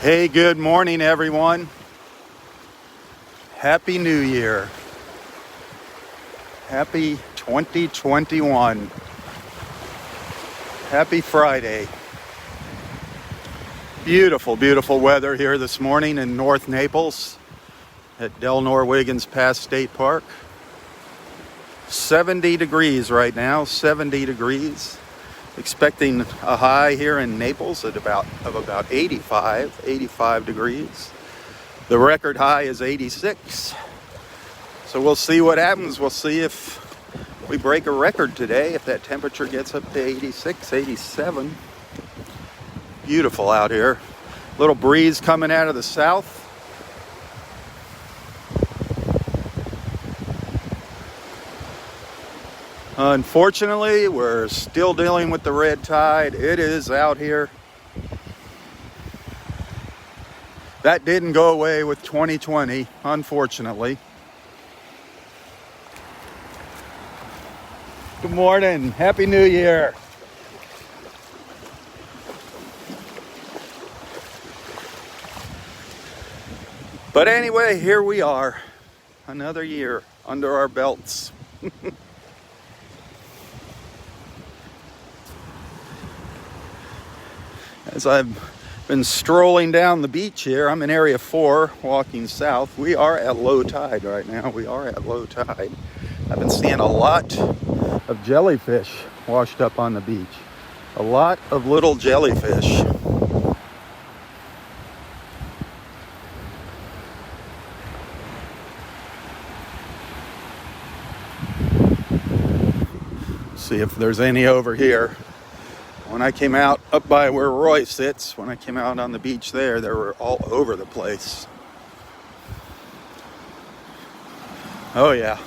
Hey, good morning, everyone. Happy New Year. Happy 2021. Happy Friday. Beautiful, beautiful weather here this morning in North Naples at Del Norwiggins Pass State Park. 70 degrees right now, 70 degrees. Expecting a high here in Naples at about 85 degrees. The record high is 86. So we'll see what happens. We'll see if we break a record today, if that temperature gets up to 86, 87. Beautiful out here. Little breeze coming out of the south. Unfortunately, we're still dealing with the red tide. It is out here. That didn't go away with 2020, unfortunately. Good morning. Happy New Year. But anyway, here we are. Another year under our belts. As I've been strolling down the beach here, I'm in Area 4, walking south. We are at low tide right now. We are at low tide. I've been seeing a lot of jellyfish washed up on the beach. A lot of little jellyfish. See if there's any over here. When I came out up by where Roy sits, when I came out on the beach there, they were all over the place. Oh yeah.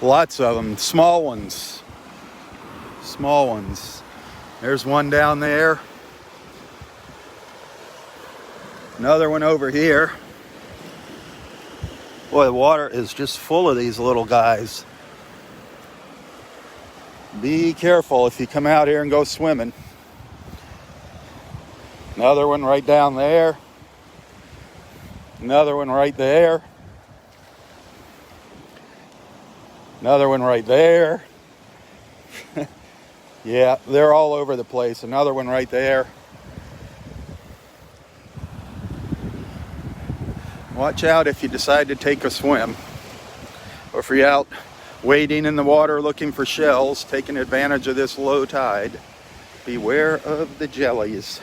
Lots of them. Small ones. Small ones. There's one down there. Another one over here. Boy, the water is just full of these little guys. Be careful if you come out here and go swimming. Another one right down there. Another one right there. Another one right there. Yeah, they're all over the place. Another one right there. Watch out if you decide to take a swim. Or if you're out wading in the water looking for shells, taking advantage of this low tide. Beware of the jellies.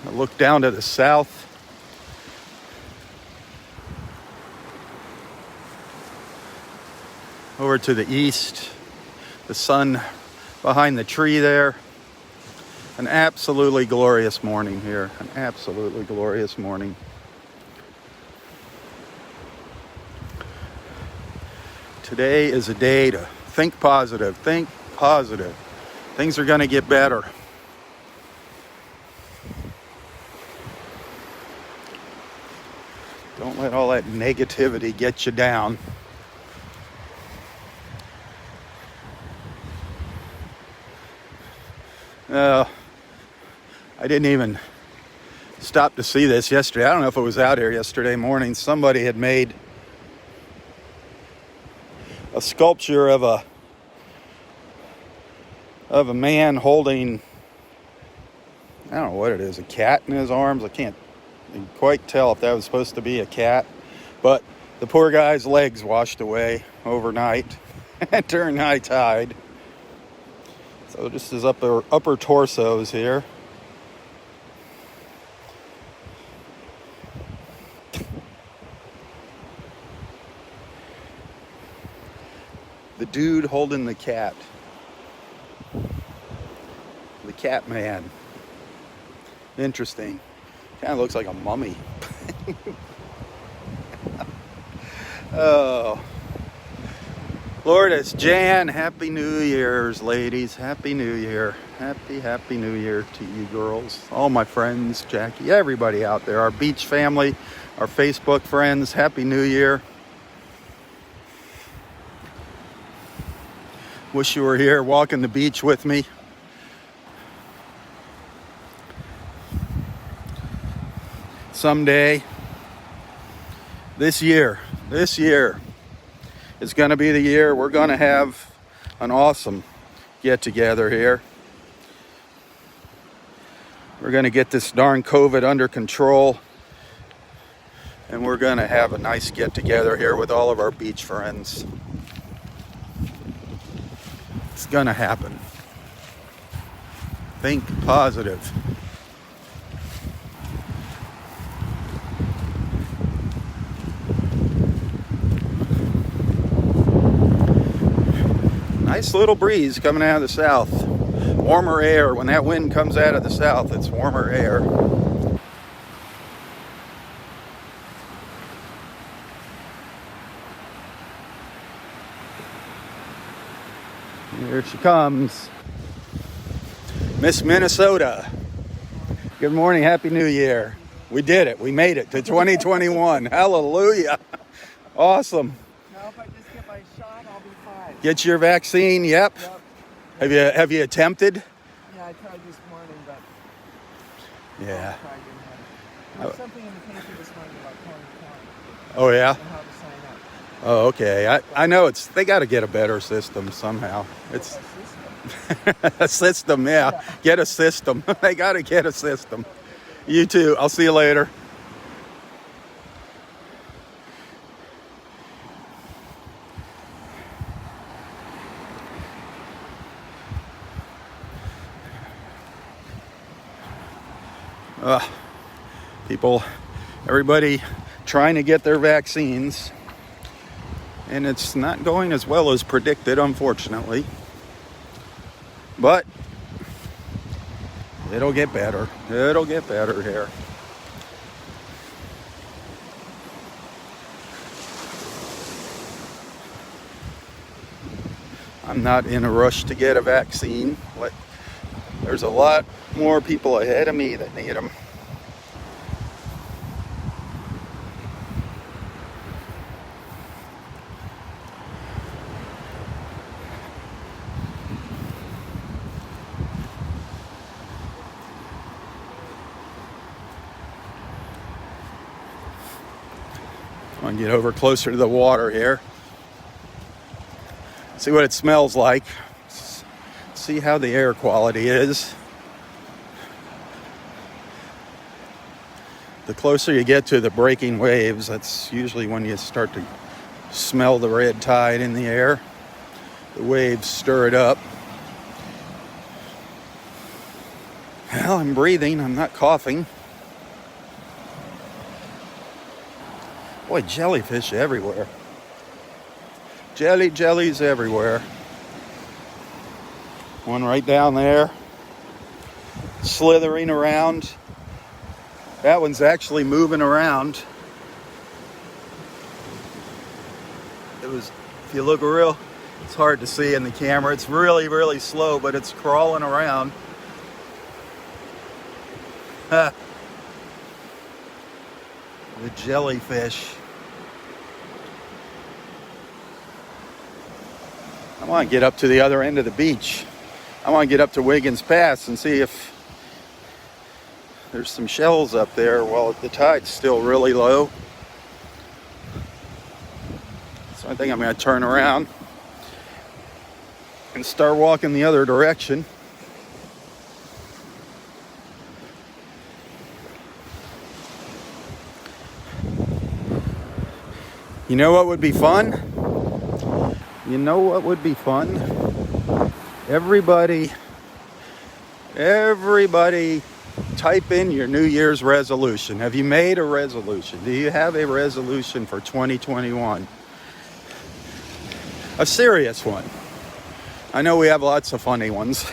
I look down to the south. Over to the east. The sun behind the tree there. An absolutely glorious morning here. An absolutely glorious morning. Today is a day to think positive. Think positive. Things are going to get better. Don't let all that negativity get you down. I didn't even stop to see this yesterday. I don't know if it was out here yesterday morning. Somebody had made a sculpture of a man holding, I don't know what it is, a cat in his arms. I can't quite tell if that was supposed to be a cat, but the poor guy's legs washed away overnight during high tide. So just his upper torsos here. The dude holding the cat. The cat man. Interesting. Kind of looks like a mummy. Oh. Lord, it's Jan. Happy New Year's, ladies. Happy New Year. Happy New Year to you girls. All my friends, Jackie, everybody out there. Our beach family, our Facebook friends. Happy New Year. Wish you were here walking the beach with me. Someday, this year is going to be the year we're going to have an awesome get together here. We're going to get this darn COVID under control, and we're going to have a nice get together here with all of our beach friends. It's going to happen. Think positive. Nice little breeze coming out of the south. Warmer air. When that wind comes out of the south, it's warmer air. Here she comes. Miss Minnesota. Good morning. Happy New Year. We did it. We made it to 2021. Hallelujah. Awesome. Now if I just get my shot, I'll be fine. Get your vaccine. Yep. Have you attempted? Yeah, I tried this morning, but yeah. There's something in the paper this morning about county Oh yeah. and how to sign up. Oh okay. I know they got to get a better system somehow. It's a system. Yeah. Get a system. They got to get a system. You too. I'll see you later. Everybody trying to get their vaccines, and it's not going as well as predicted, unfortunately, but it'll get better. It'll get better here. I'm not in a rush to get a vaccine. There's a lot more people ahead of me that need them. I'm going to get over closer to the water here. See what it smells like. See how the air quality is. The closer you get to the breaking waves, that's usually when you start to smell the red tide in the air. The waves stir it up. Well, I'm breathing. I'm not coughing. Boy, jellyfish everywhere. Jellies everywhere. One right down there, slithering around. That one's actually moving around. If you look real, it's hard to see in the camera. It's really, really slow, but it's crawling around. The jellyfish. I want to get up to the other end of the beach. I want to get up to Wiggins Pass and see if there's some shells up there while the tide's still really low. So I think I'm going to turn around and start walking the other direction. You know what would be fun? You know what would be fun? Everybody type in your New Year's resolution. Have you made a resolution? Do you have a resolution for 2021? A serious one. I know we have lots of funny ones.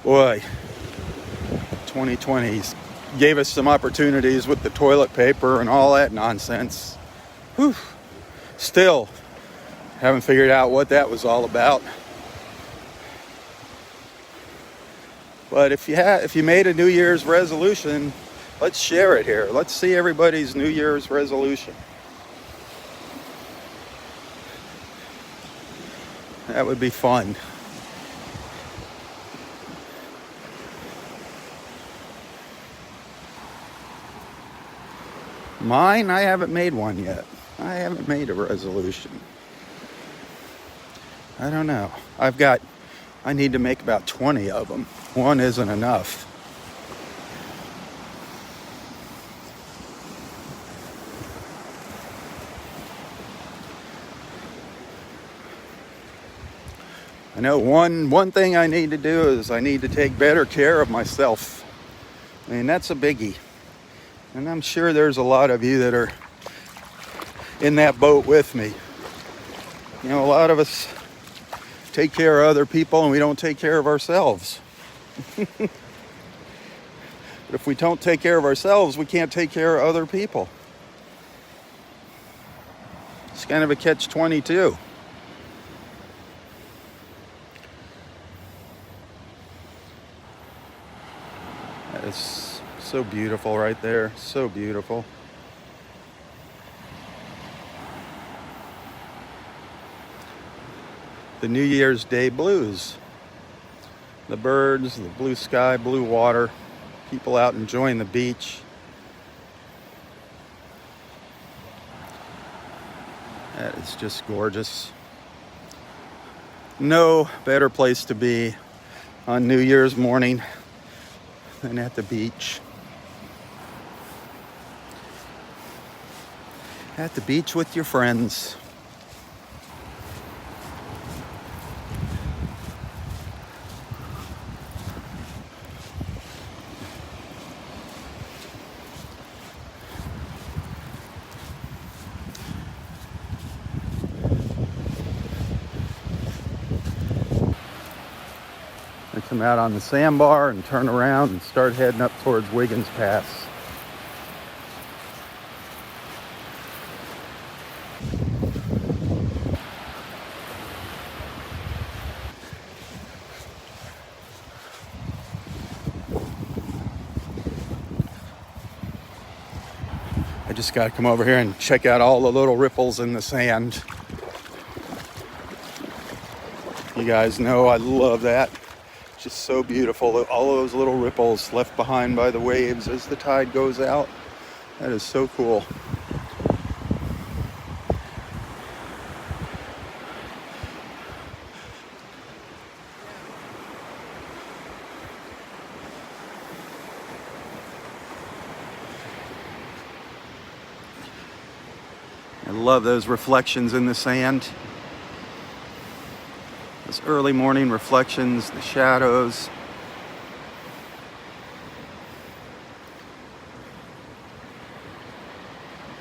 Boy, 2020 gave us some opportunities with the toilet paper and all that nonsense. Whew. Still haven't figured out what that was all about. But if you made a New Year's resolution, let's share it here. Let's see everybody's New Year's resolution. That would be fun. Mine, I haven't made one yet. I haven't made a resolution. I don't know. I need to make about 20 of them. One isn't enough. I know one thing I need to do is I need to take better care of myself. I mean, that's a biggie. And I'm sure there's a lot of you that are in that boat with me. You know, a lot of us take care of other people and we don't take care of ourselves. But if we don't take care of ourselves, we can't take care of other people. It's kind of a catch-22. That is so beautiful right there. So beautiful. The New Year's Day blues. The birds, the blue sky, blue water, people out enjoying the beach. That is just gorgeous. No better place to be on New Year's morning than at the beach. At the beach with your friends. I come out on the sandbar and turn around and start heading up towards Wiggins Pass. I just got to come over here and check out all the little ripples in the sand. You guys know I love that. Just so beautiful. All those little ripples left behind by the waves as the tide goes out. That is so cool. I love those reflections in the sand. Those early morning reflections, the shadows.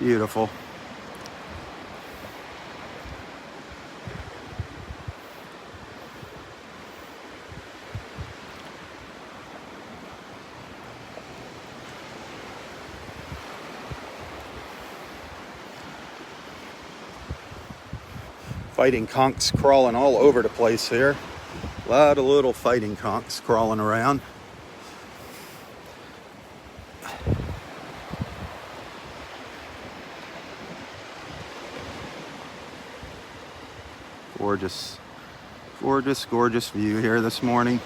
Beautiful. Fighting conchs crawling all over the place here. A lot of little fighting conchs crawling around. Gorgeous, gorgeous, gorgeous view here this morning.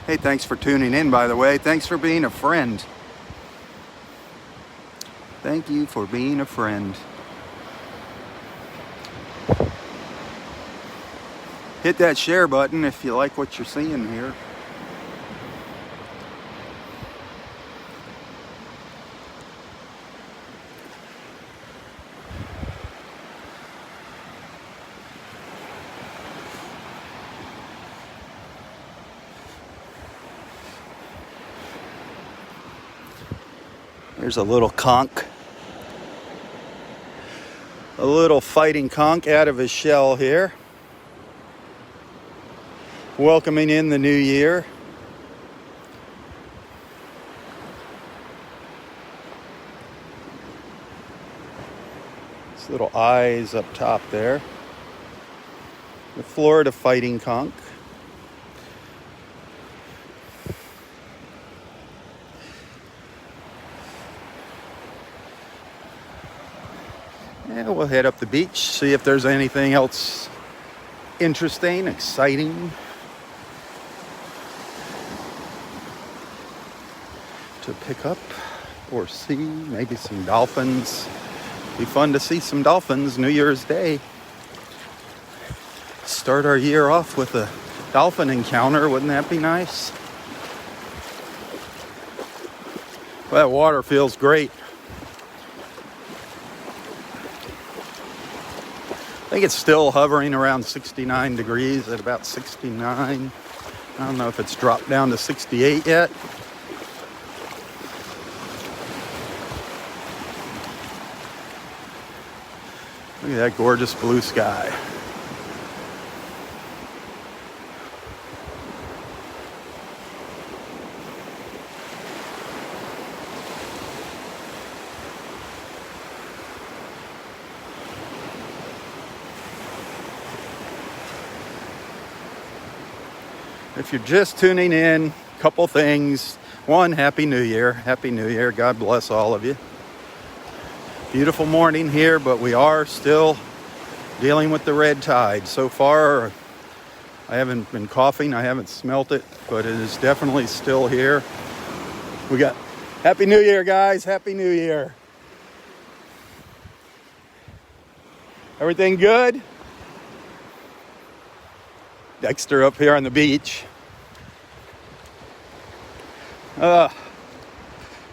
Hey, thanks for tuning in, by the way. Thanks for being a friend. Thank you for being a friend. Hit that share button if you like what you're seeing here. There's a little conch. A little fighting conch out of his shell here. Welcoming in the new year. His little eyes up top there. The Florida fighting conch. Yeah, we'll head up the beach, see if there's anything else interesting, exciting to pick up or see. Maybe some dolphins. Be fun to see some dolphins New Year's Day. Start our year off with a dolphin encounter. Wouldn't that be nice? Well, that water feels great. I think it's still hovering around 69 degrees at about 69. I don't know if it's dropped down to 68 yet. Look at that gorgeous blue sky. If you're just tuning in, a couple things. One, Happy New Year. Happy New Year. God bless all of you. Beautiful morning here, but we are still dealing with the red tide. So far, I haven't been coughing. I haven't smelt it, but it is definitely still here. We got Happy New Year, guys. Happy New Year. Everything good? Dexter up here on the beach.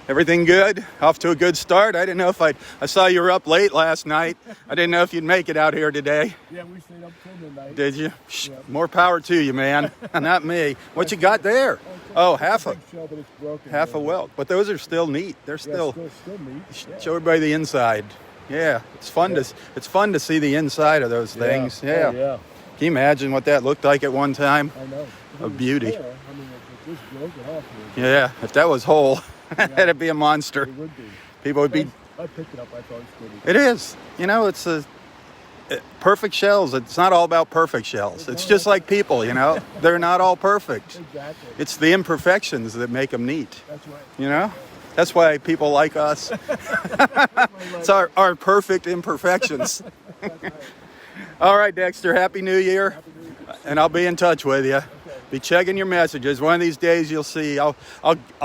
Everything good? Off to a good start? I didn't know if I saw you were up late last night. I didn't know if you'd make it out here today. Yeah, we stayed up till midnight. Did you? Yeah. More power to you, man. Not me. What you got there? Oh, half a big shell, but it's broken. half a welt. But those are still neat. They're still neat. Yeah. show everybody the inside. Yeah, it's fun to see the inside of those things. Yeah. Yeah. Can you imagine what that looked like at one time? I know. A beauty. Fair, I mean, if it was broken off here, Yeah, if that was whole, that'd be a monster. it would be. People would be. I picked it up. I thought it was good. It is. You know, it's perfect shells. It's not all about perfect shells. It's just like people, you know. They're not all perfect. Exactly. It's the imperfections that make them neat. That's right. You know? That's why people like us. It's our perfect imperfections. All right, Dexter, Happy New Year. Happy New Year. And I'll be in touch with you. Okay. Be checking your messages. One of these days you'll see. I'll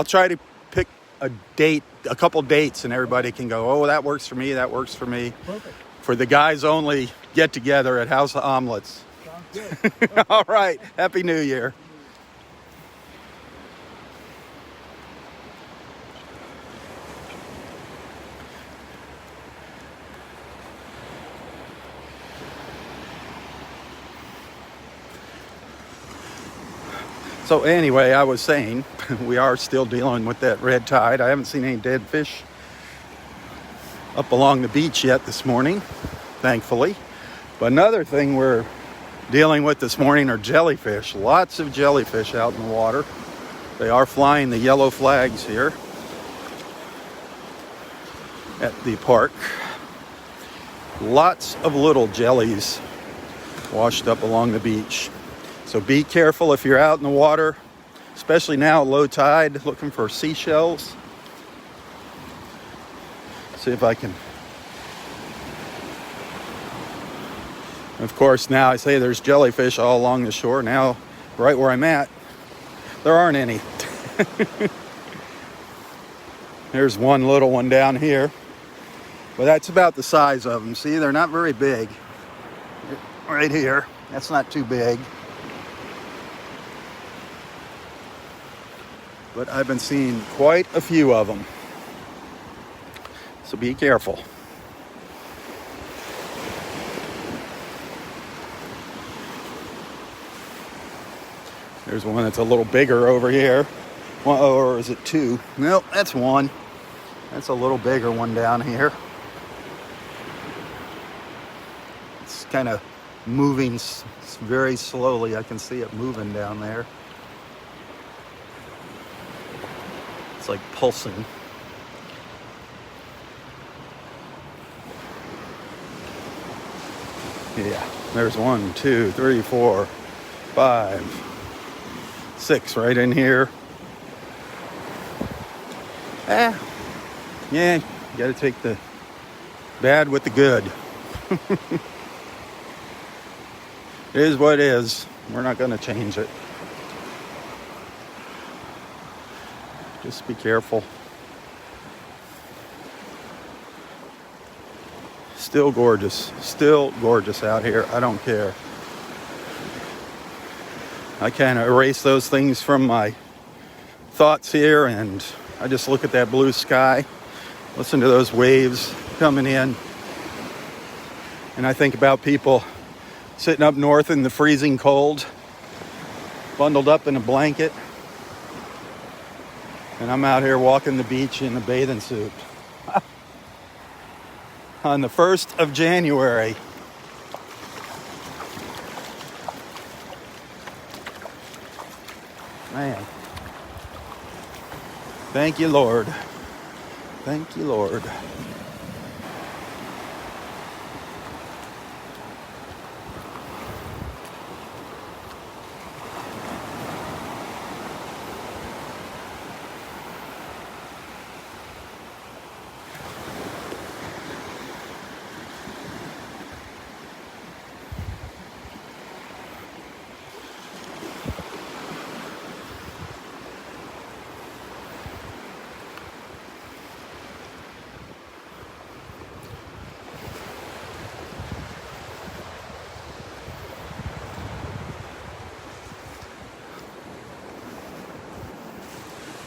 try to pick a date, a couple dates, and everybody can go, oh, that works for me, that works for me. Perfect. For the guys only get together at House of Omelets. Sounds good. All right. Happy New Year. So anyway, I was saying, we are still dealing with that red tide. I haven't seen any dead fish up along the beach yet this morning, thankfully. But another thing we're dealing with this morning are jellyfish. Lots of jellyfish out in the water. They are flying the yellow flags here at the park. Lots of little jellies washed up along the beach. So be careful if you're out in the water, especially now at low tide, looking for seashells. See if I can. Of course, now I say there's jellyfish all along the shore. Now, right where I'm at, there aren't any. There's one little one down here, but that's about the size of them. See, they're not very big. Right here, that's not too big. But I've been seeing quite a few of them. So be careful. There's one that's a little bigger over here. Well, or is it two? Nope, that's one. That's a little bigger one down here. It's kind of moving very slowly. I can see it moving down there. It's like pulsing. Yeah, there's 1, 2, 3, 4, 5, 6 right in here. Yeah, you gotta take the Bad with the good. It is what it is. We're not going to change it. Just be careful. Still gorgeous. Still gorgeous out here. I don't care. I kind of erase those things from my thoughts here, and I just look at that blue sky, listen to those waves coming in, and I think about people sitting up north in the freezing cold, bundled up in a blanket, and I'm out here walking the beach in a bathing suit on the 1st of January. Man. Thank you, Lord. Thank you, Lord.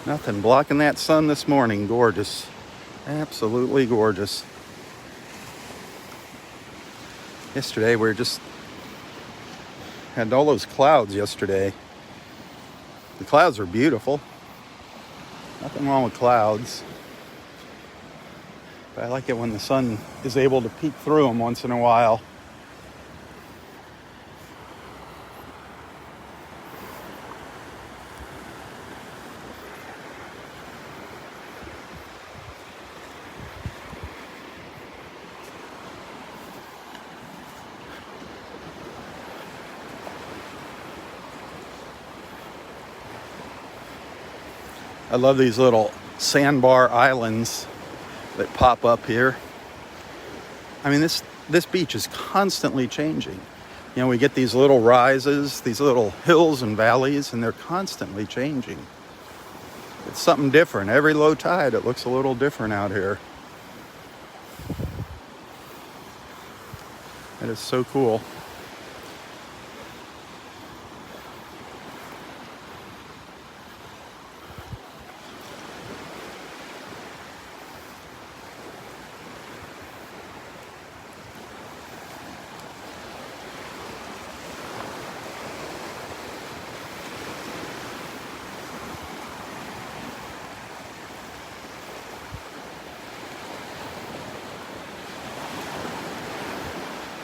Nothing blocking that sun this morning. Gorgeous. Absolutely gorgeous. Yesterday we just had all those clouds yesterday. The clouds are beautiful. Nothing wrong with clouds. But I like it when the sun is able to peek through them once in a while. I love these little sandbar islands that pop up here. I mean, this beach is constantly changing. You know, we get these little rises, these little hills and valleys, and they're constantly changing. It's something different. Every low tide, it looks a little different out here. It is so cool.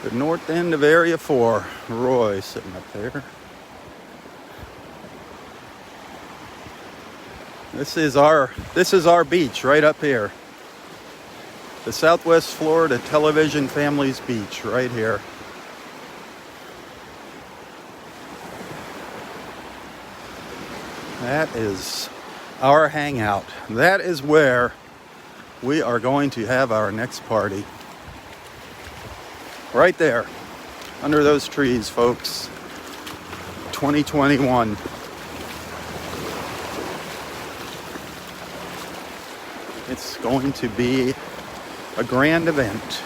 The north end of Area 4. Roy sitting up there. This is our beach right up here. The Southwest Florida Television Families Beach right here. That is our hangout. That is where we are going to have our next party. Right there, under those trees, folks. 2021. It's going to be a grand event.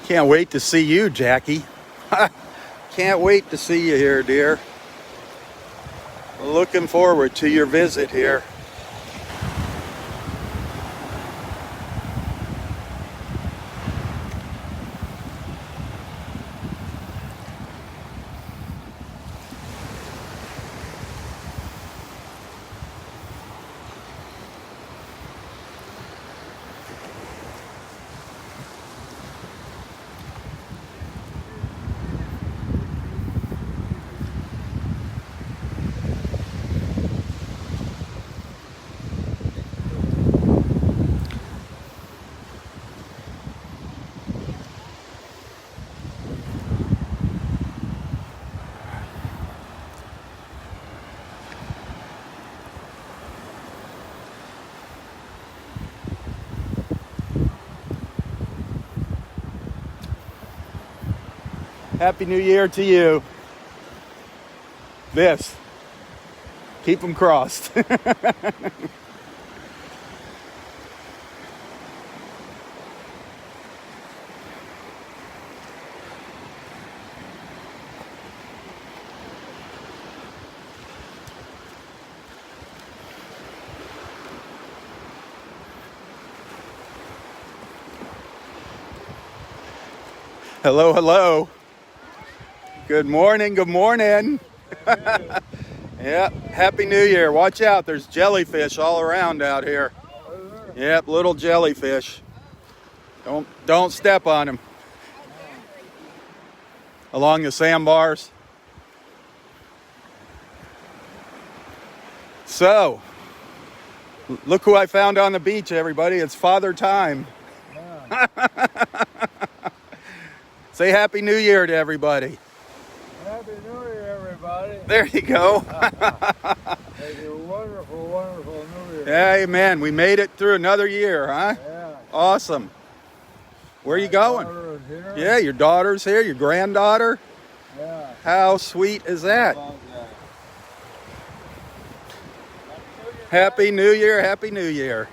Can't wait to see you, Jackie. Can't wait to see you here, dear. Looking forward to your visit here. Happy New Year to you. This. Keep them crossed. Hello, hello. Good morning, good morning. Yep, Happy New Year. Watch out, there's jellyfish all around out here. Yep, little jellyfish. Don't step on them. Along the sandbars. So, look who I found on the beach, everybody. It's Father Time. Say Happy New Year to everybody. Happy New Year, everybody. There you go. Have a wonderful, wonderful New Year. Amen. We made it through another year, huh? Yeah. Awesome. Where are you going? Daughter is here. Yeah, your daughter's here, your granddaughter. Yeah. How sweet is that? Happy New Year, Happy New Year.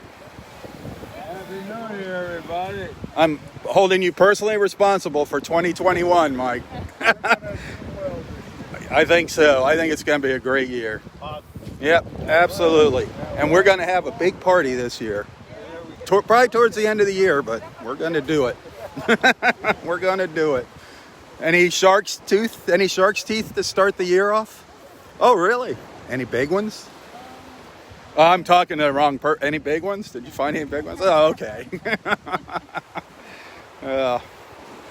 Happy New Year, everybody. I'm holding you personally responsible for 2021, Mike. I think so. I think it's going to be a great year. Yep, absolutely. And we're going to have a big party this year. Probably towards the end of the year, but we're going to do it. We're going to do it. Any shark's teeth to start the year off? Oh, really? Any big ones? Oh, I'm talking to the wrong person. Any big ones? Did you find any big ones? Oh, okay.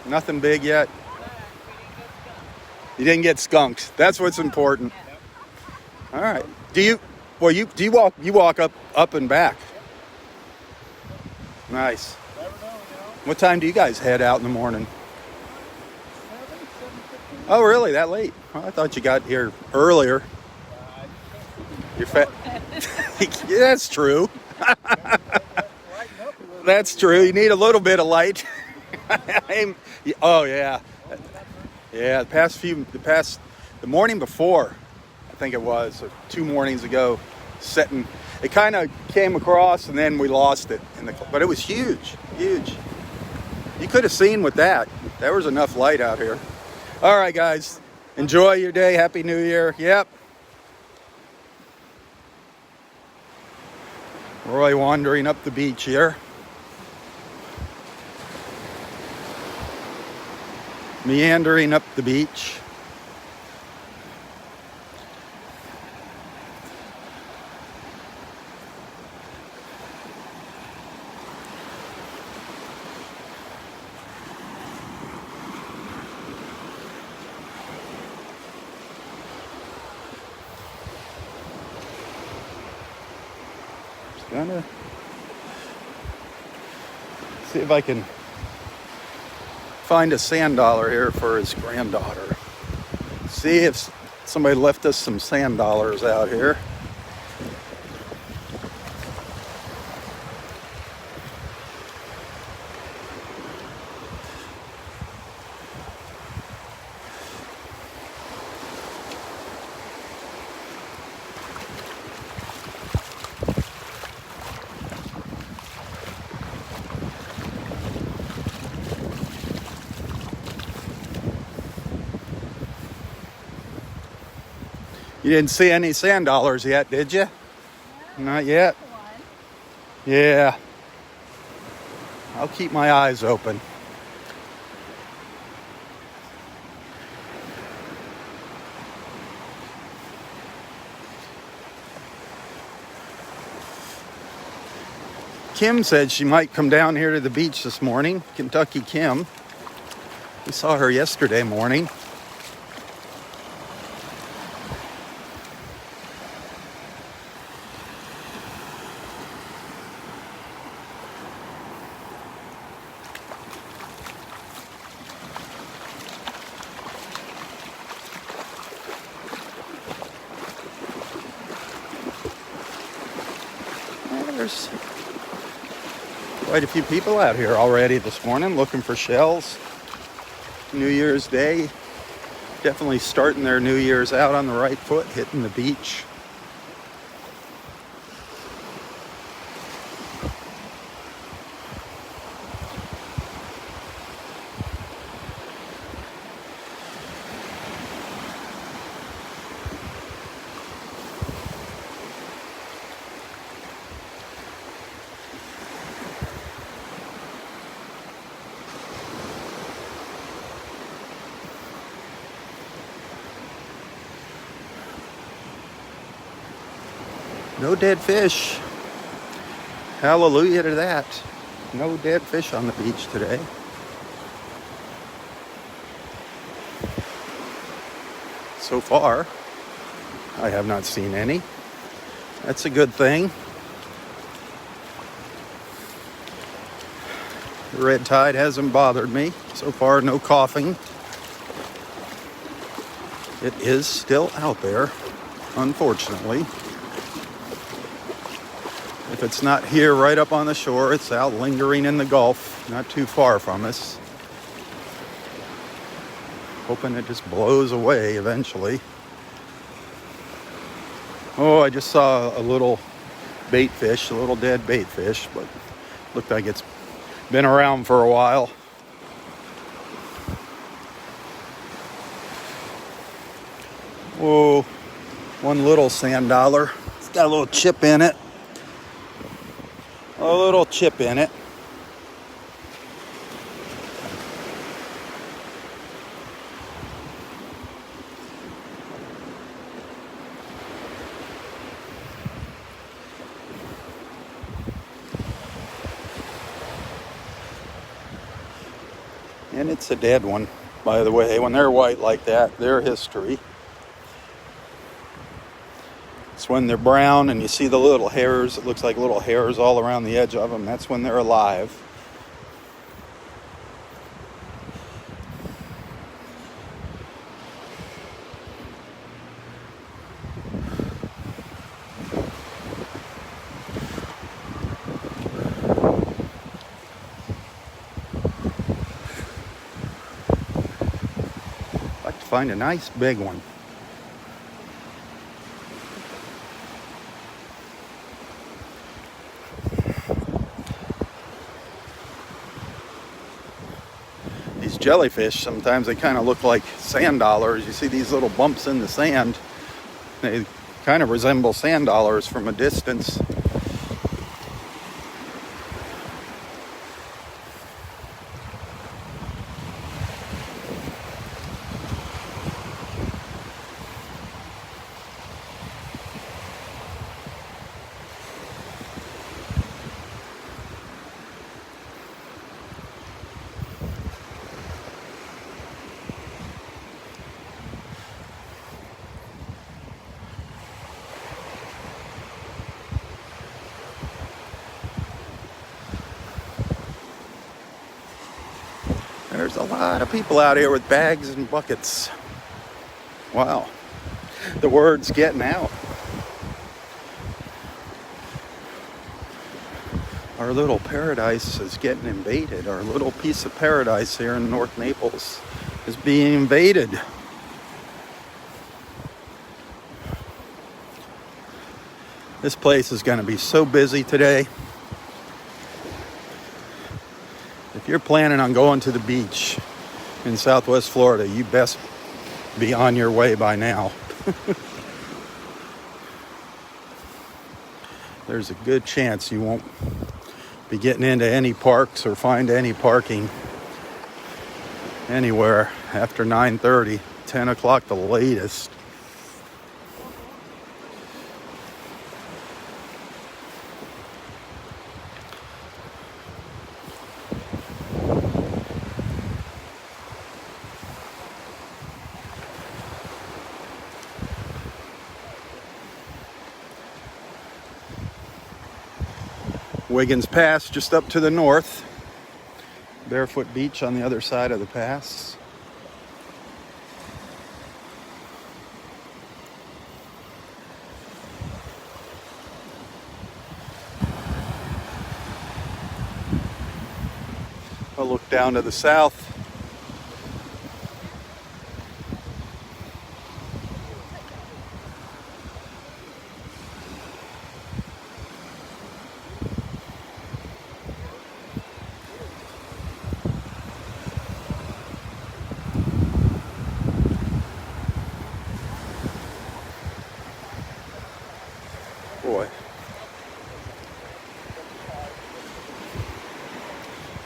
Nothing big yet. You didn't get skunked. That's what's important. All right. Do you walk up and back? Nice. What time do you guys head out in the morning? Oh, really? That late? Well, I thought you got here earlier. You're fat. Yeah, that's true. That's true. You need a little bit of light. Oh yeah, yeah. The morning before, I think it was, or 2 mornings ago, it kind of came across and then we lost it but it was huge. You could have seen with that. There was enough light out here. All right, guys, enjoy your day. Happy New Year. Yep. Roy wandering up the beach here. Meandering up the beach. Gonna see if I can find a sand dollar here for his granddaughter. See if somebody left us some sand dollars out here. You didn't see any sand dollars yet, did you? No, not yet. Yeah. I'll keep my eyes open. Kim said she might come down here to the beach this morning. Kentucky Kim. We saw her yesterday morning. There's quite a few people out here already this morning looking for shells. New Year's Day Definitely starting their New Year's out on the right foot, hitting the beach. No dead fish. Hallelujah to that. No dead fish on the beach today. So far, I have not seen any. That's a good thing. The red tide hasn't bothered me. So far, no coughing. It is still out there, unfortunately. If it's not here right up on the shore, it's out lingering in the Gulf, not too far from us. Hoping it just blows away eventually. Oh, I just saw a little bait fish, a little dead bait fish, but looked like it's been around for a while. Whoa, one little sand dollar. It's got a little chip in it. A little chip in it. And it's a dead one, by the way. When they're white like that, they're history. It's when they're brown and you see the little hairs. It looks like little hairs all around the edge of them. That's when they're alive. I'd like to find a nice big one. These jellyfish, sometimes they kind of look like sand dollars. You see these little bumps in the sand. They kind of resemble sand dollars from a distance. There's a lot of people out here with bags and buckets. Wow. The word's getting out. Our little paradise is getting invaded. Our little piece of paradise here in North Naples is being invaded. This place is going to be so busy today. If you're planning on going to the beach in Southwest Florida, you best be on your way by now. There's a good chance you won't be getting into any parks or find any parking anywhere after 9:30, 10 o'clock the latest. Wiggins Pass just up to the north. Barefoot Beach on the other side of the pass. I'll look down to the south.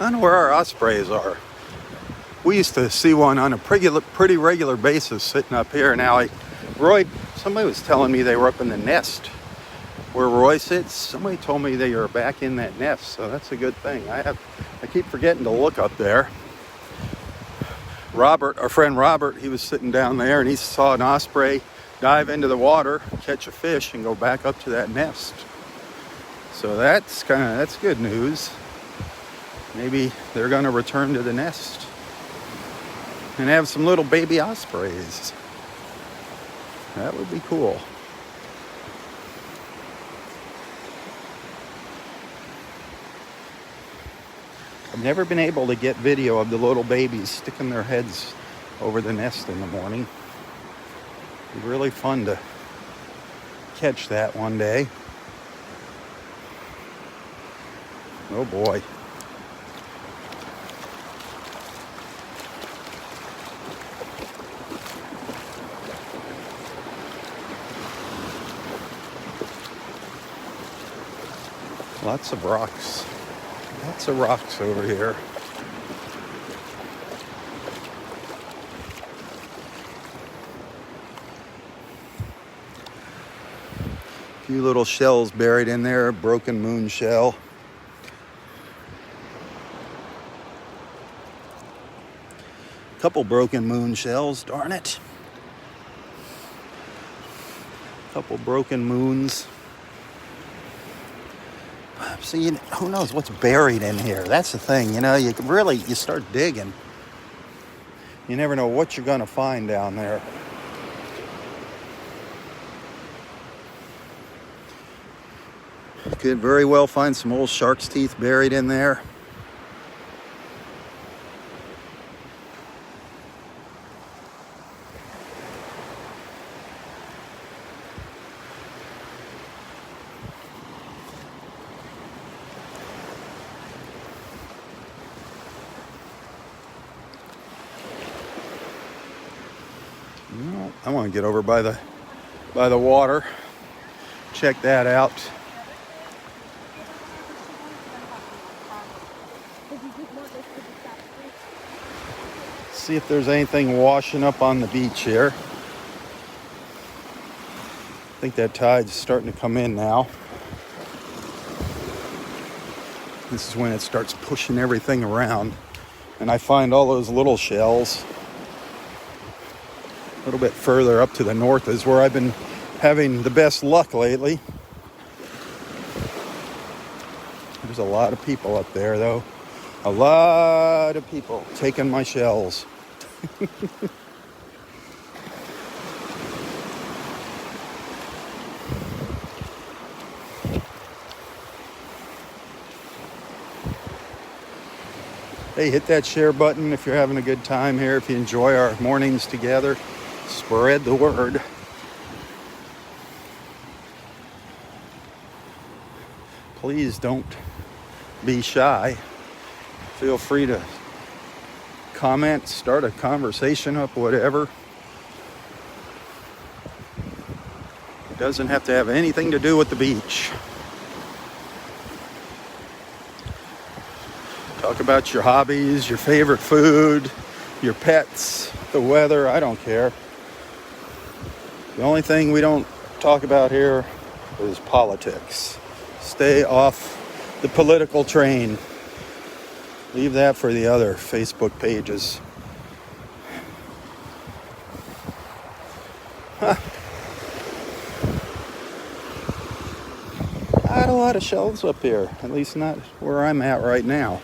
don't know where our ospreys are. We used to see one on a pretty regular basis sitting up here. Now, somebody was telling me they were up in the nest where Roy sits. Somebody told me they are back in that nest, so that's a good thing. I keep forgetting to look up there. Robert, our friend Robert, he was sitting down there and he saw an osprey dive into the water, catch a fish, and go back up to that nest. So that's good news. Maybe they're going to return to the nest and have some little baby ospreys. That would be cool. I've never been able to get video of the little babies sticking their heads over the nest in the morning. It'd be really fun to catch that one day. Oh boy. Lots of rocks. Lots of rocks over here. A few little shells buried in there, a broken moon shell. A couple broken moon shells, darn it. A couple broken moons. See, who knows what's buried in here? That's the thing, you start digging. You never know what you're going to find down there. You could very well find some old shark's teeth buried in there. I want to get over by the water. Check that out. See if there's anything washing up on the beach here. I think that tide's starting to come in now. This is when it starts pushing everything around. And I find all those little shells. A little bit further up to the north is where I've been having the best luck lately. There's a lot of people up there, though. A lot of people taking my shells. Hey, hit that share button if you're having a good time here. If you enjoy our mornings together, spread the word. Please don't be shy. Feel free to comment, start a conversation up, whatever. It doesn't have to have anything to do with the beach. Talk about your hobbies, your favorite food, your pets, the weather, I don't care. The only thing we don't talk about here is politics. Stay off the political train. Leave that for the other Facebook pages. Not a lot of shells up here, at least not where I'm at right now.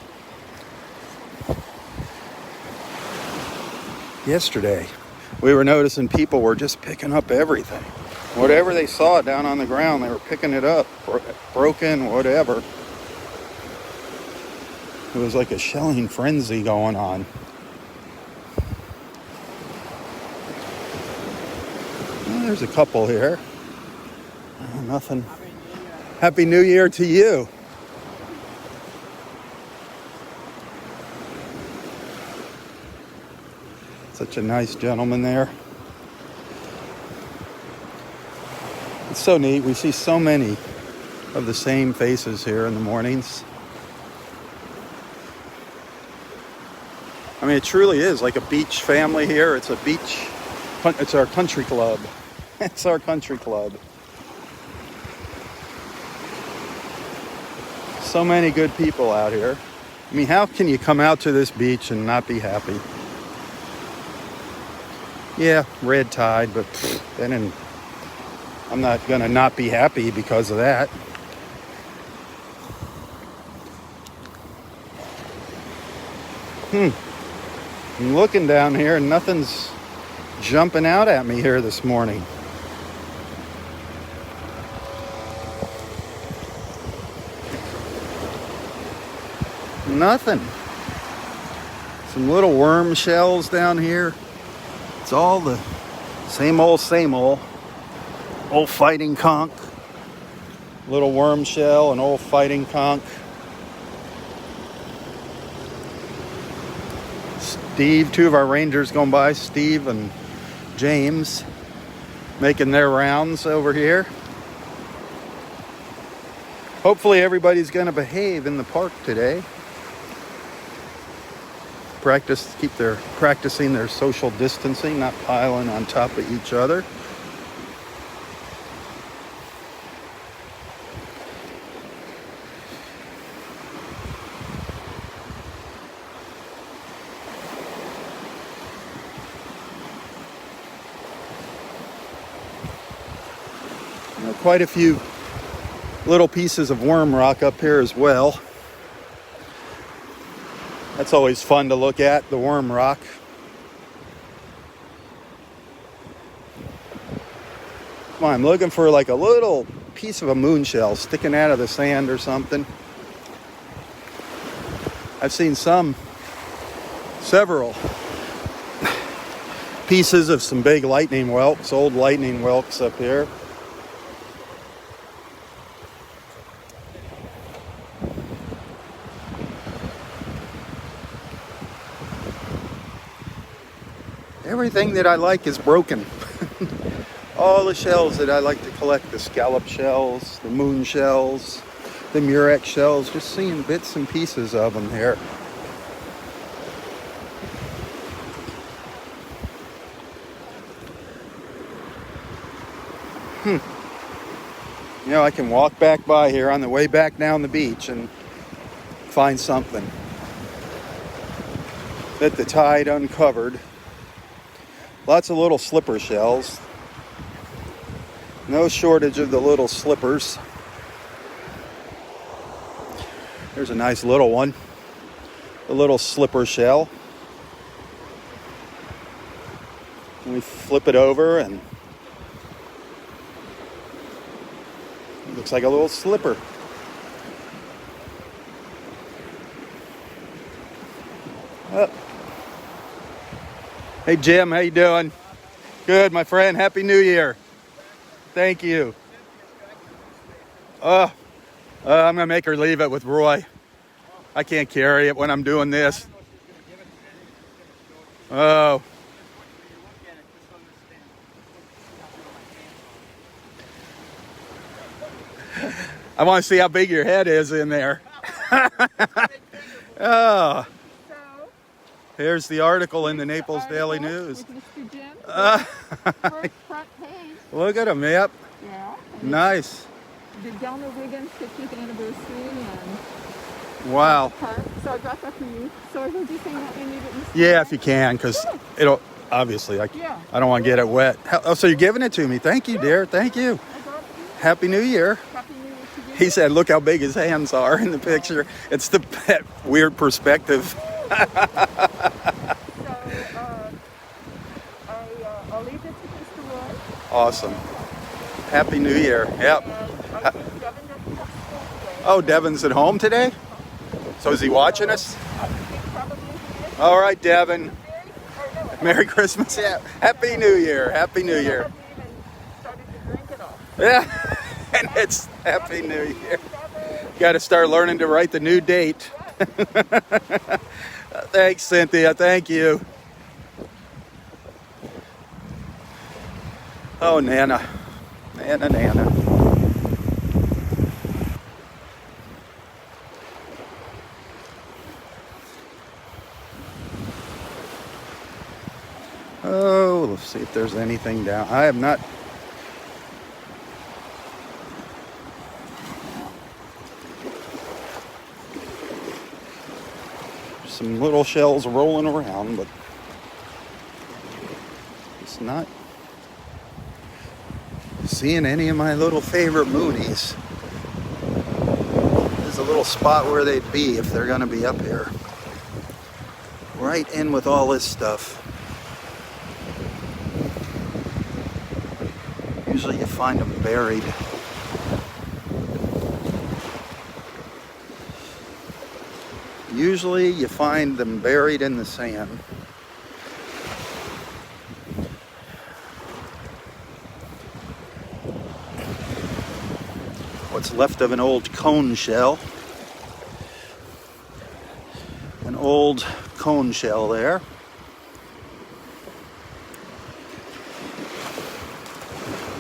Yesterday, we were noticing people were just picking up everything. Whatever they saw down on the ground, they were picking it up, broken, whatever. It was like a shelling frenzy going on. Well, there's a couple here. Nothing. Happy New Year to you. Such a nice gentleman there. It's so neat. We see so many of the same faces here in the mornings. I mean, it truly is like a beach family here. It's a beach, it's our country club. It's our country club. So many good people out here. I mean, how can you come out to this beach and not be happy? Yeah, red tide, but then I'm not gonna not be happy because of that. I'm looking down here and nothing's jumping out at me here this morning. Nothing. Some little worm shells down here. It's all the same old, old fighting conch. Little worm shell and old fighting conch. Steve, two of our rangers going by, Steve and James, making their rounds over here. Hopefully everybody's going to behave in the park today. Practicing their social distancing, not piling on top of each other. Quite a few little pieces of worm rock up here as well. That's always fun to look at, the worm rock. Come on, I'm looking for like a little piece of a moon shell sticking out of the sand or something. I've seen several pieces of some big lightning whelks, old lightning whelks up here. Everything that I like is broken. All the shells that I like to collect, the scallop shells, the moon shells, the murex shells, just seeing bits and pieces of them here. You know, I can walk back by here on the way back down the beach and find something that the tide uncovered. Lots of little slipper shells. No shortage of the little slippers. There's a nice little one. A little slipper shell. And we flip it over and it looks like a little slipper. Oh. Hey Jim, how you doing? Good, my friend. Happy New Year. Thank you. I'm gonna make her leave it with Roy. I can't carry it when I'm doing this. Oh. I want to see how big your head is in there. Oh. Here's the article in the Naples Daily News. With Mr. Jim. First front page. Look at him, yep. Yeah. Nice. The Delma Wiggins 50th anniversary and Wow. park. So I brought that for you. So I heard you saying that when you didn't. Yeah, if you can, because it'll obviously I don't want to get it wet. Oh, so you're giving it to me? Thank you, dear. Thank you. Happy New Year. Happy New Year to you. He said, "Look how big his hands are in the picture." It's the weird perspective. I'll leave this with Mr. Roy. Awesome. Happy New Year. Yep. Oh, Devin's at home today? So is he watching us? All right, Devin. Merry Christmas. Yeah. Happy New Year. Happy New Year. Yeah. And it's Happy New Year. Got to start learning to write the new date. Thanks, Cynthia. Thank you. Oh, Nana. Nana. go. Let's see if there's anything down. I have not. Some little shells rolling around, but it's not seeing any of my little favorite moonies. There's a little spot where they'd be if they're going to be up here. Right in with all this stuff. Usually you find them buried. Usually you find them buried in the sand. What's left of an old cone shell. An old cone shell there.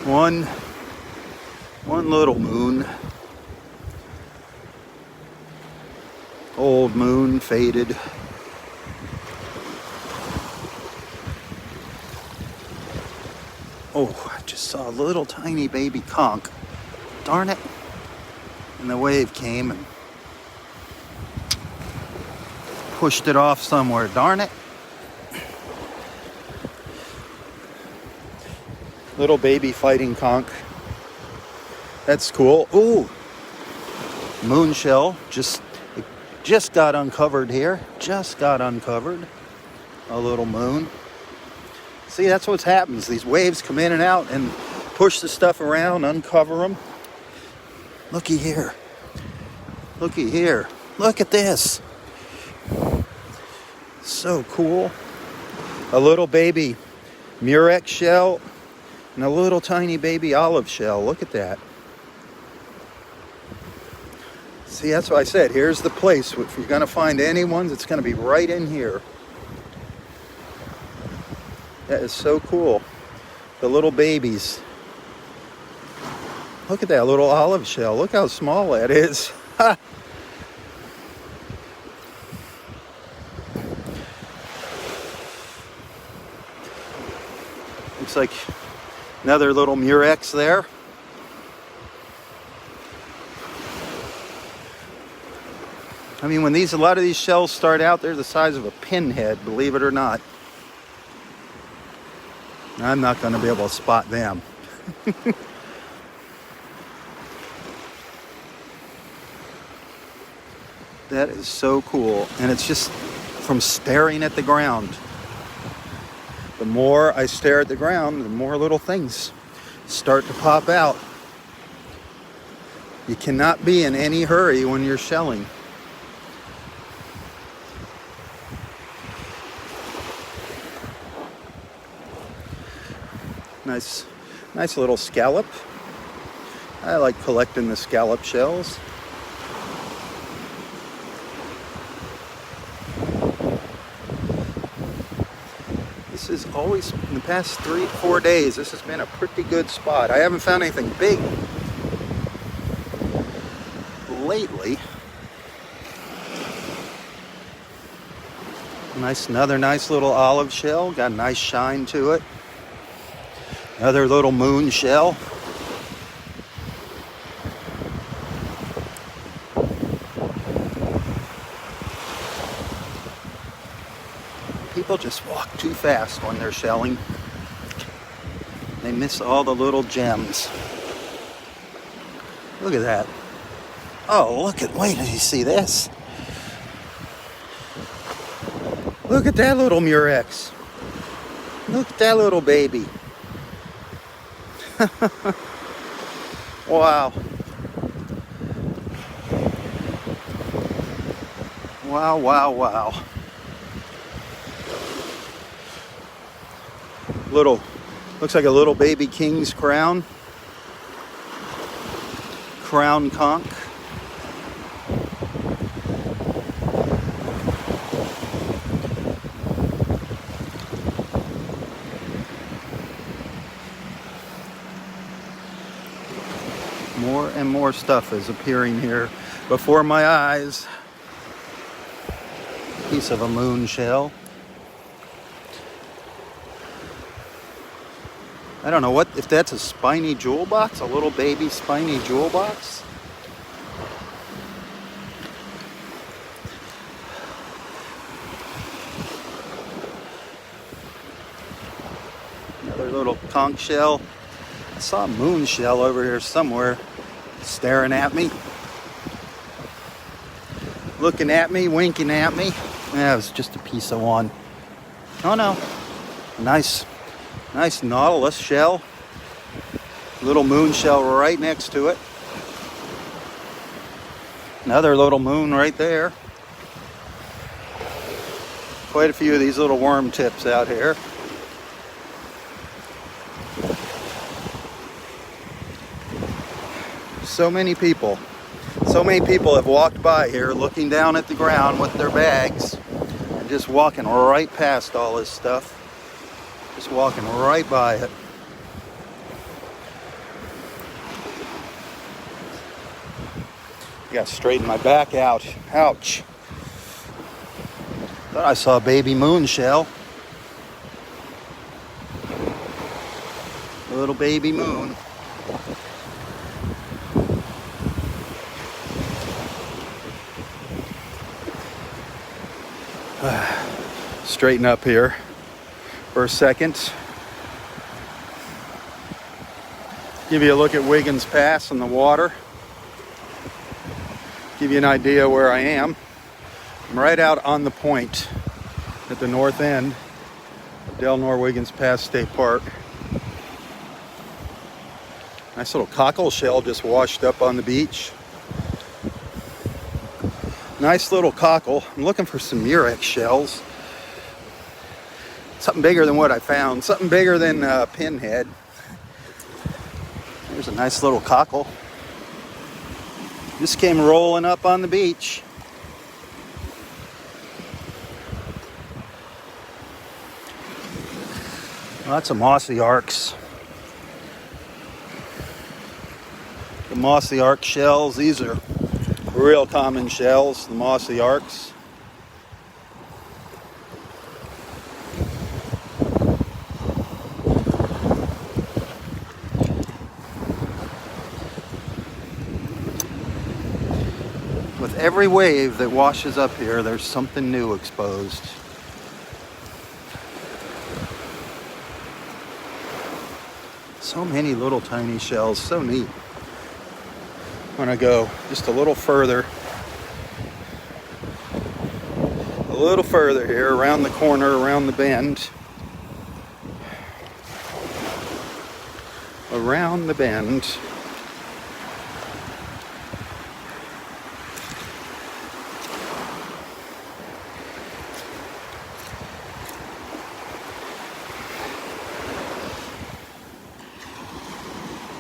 One little moon. Old moon, faded. Oh, I just saw a little tiny baby conch. Darn it. And the wave came and pushed it off somewhere. Darn it. Little baby fighting conch. That's cool. Ooh. Moon shell. Just got uncovered here. Just got uncovered. A little moon. See, that's what happens. These waves come in and out and push the stuff around, uncover them. Looky here. Looky here. Look at this. So cool. A little baby murex shell and a little tiny baby olive shell. Look at that. See, that's what I said. Here's the place. If you're going to find any ones, it's going to be right in here. That is so cool. The little babies. Look at that little olive shell. Look how small that is. Ha! Looks like another little murex there. I mean, when a lot of these shells start out, they're the size of a pinhead, believe it or not. I'm not going to be able to spot them. That is so cool. And it's just from staring at the ground. The more I stare at the ground, the more little things start to pop out. You cannot be in any hurry when you're shelling. Nice little scallop. I like collecting the scallop shells. This is always, in the past 3-4 days, this has been a pretty good spot. I haven't found anything big lately. Another nice little olive shell. Got a nice shine to it. Another little moon shell. People just walk too fast when they're shelling. They miss all the little gems. Look at that. Oh, wait till you see this. Look at that little murex. Look at that little baby. Wow. Wow, wow, wow. Looks like a little baby king's crown. Crown conch. More and more stuff is appearing here before my eyes. Piece of a moon shell. I don't know what, if that's a spiny jewel box, a little baby spiny jewel box. Another little conch shell. I saw a moon shell over here somewhere staring at me. Looking at me, winking at me. Yeah, it was just a piece of one. Oh no. Nice nautilus shell. Little moon shell right next to it. Another little moon right there. Quite a few of these little worm tips out here. So many people have walked by here looking down at the ground with their bags and just walking right past all this stuff. Just walking right by it. I gotta straighten my back out. Ouch. Thought I saw a baby moon shell. A little baby moon. Straighten up here for a second. Give you a look at Wiggins Pass in the water. Give you an idea where I am. I'm right out on the point at the north end of Del Nor Wiggins Pass State Park. Nice little cockle shell just washed up on the beach. Nice little cockle. I'm looking for some murex shells. Something bigger than what I found. Something bigger than pinhead. There's a nice little cockle. Just came rolling up on the beach. Lots of mossy arcs. The mossy arc shells, these are real common shells, the mossy arcs. With every wave that washes up here, there's something new exposed. So many little tiny shells, so neat. I'm gonna go just a little further here, around the corner, around the bend. Around the bend.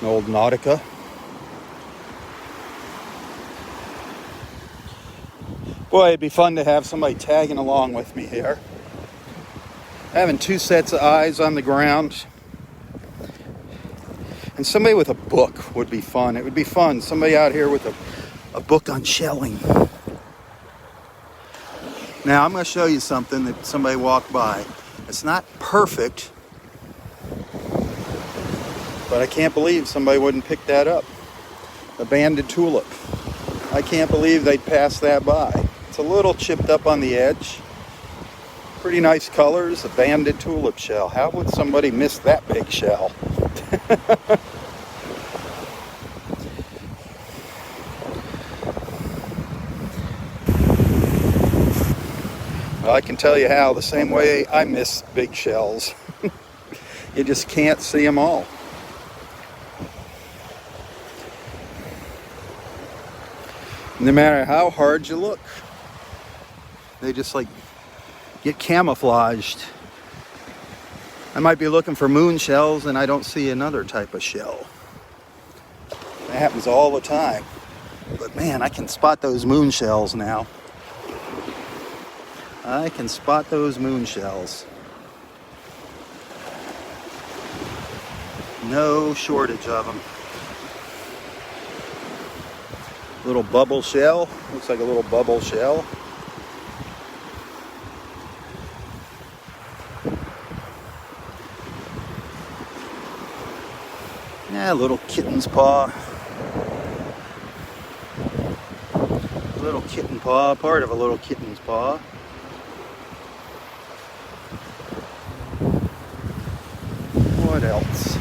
An old Nautica. Boy, it'd be fun to have somebody tagging along with me here. Having two sets of eyes on the ground. And somebody with a book would be fun. It would be fun. Somebody out here with a book on shelling. Now, I'm going to show you something that somebody walked by. It's not perfect, but I can't believe somebody wouldn't pick that up. A banded tulip. I can't believe they'd pass that by. It's a little chipped up on the edge. Pretty nice colors, a banded tulip shell. How would somebody miss that big shell? Well, I can tell you how, the same way I miss big shells. You just can't see them all. No matter how hard you look, they just like get camouflaged. I might be looking for moon shells and I don't see another type of shell. That happens all the time. But man, I can spot those moon shells now. I can spot those moon shells. No shortage of them. Little bubble shell. Looks like a little bubble shell. Yeah, little kitten's paw. Little kitten paw, part of a little kitten's paw. What else?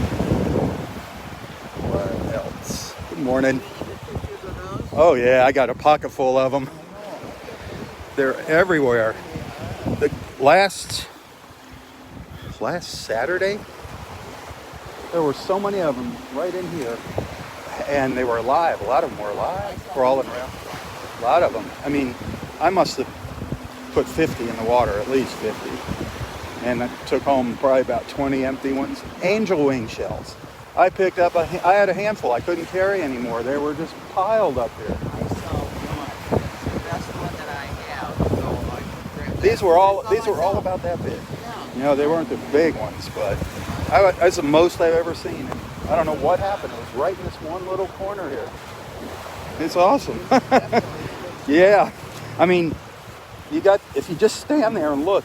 What else? Good morning. Oh yeah, I got a pocket full of them. They're everywhere. The last Saturday, there were so many of them right in here, and they were alive. A lot of them were alive, crawling around. A lot of them. I mean, I must have put 50 in the water, at least 50. And I took home probably about 20 empty ones. Angel wing shells. I picked up, I had a handful I couldn't carry anymore. They were just piled up here. I saw one. It's the best one that I have. So I can grab that. These were all about that big. Yeah. You know, they weren't the big ones, but that's the most I've ever seen. And I don't know what happened. It was right in this one little corner here. It's awesome. Yeah. I mean, if you just stand there and look,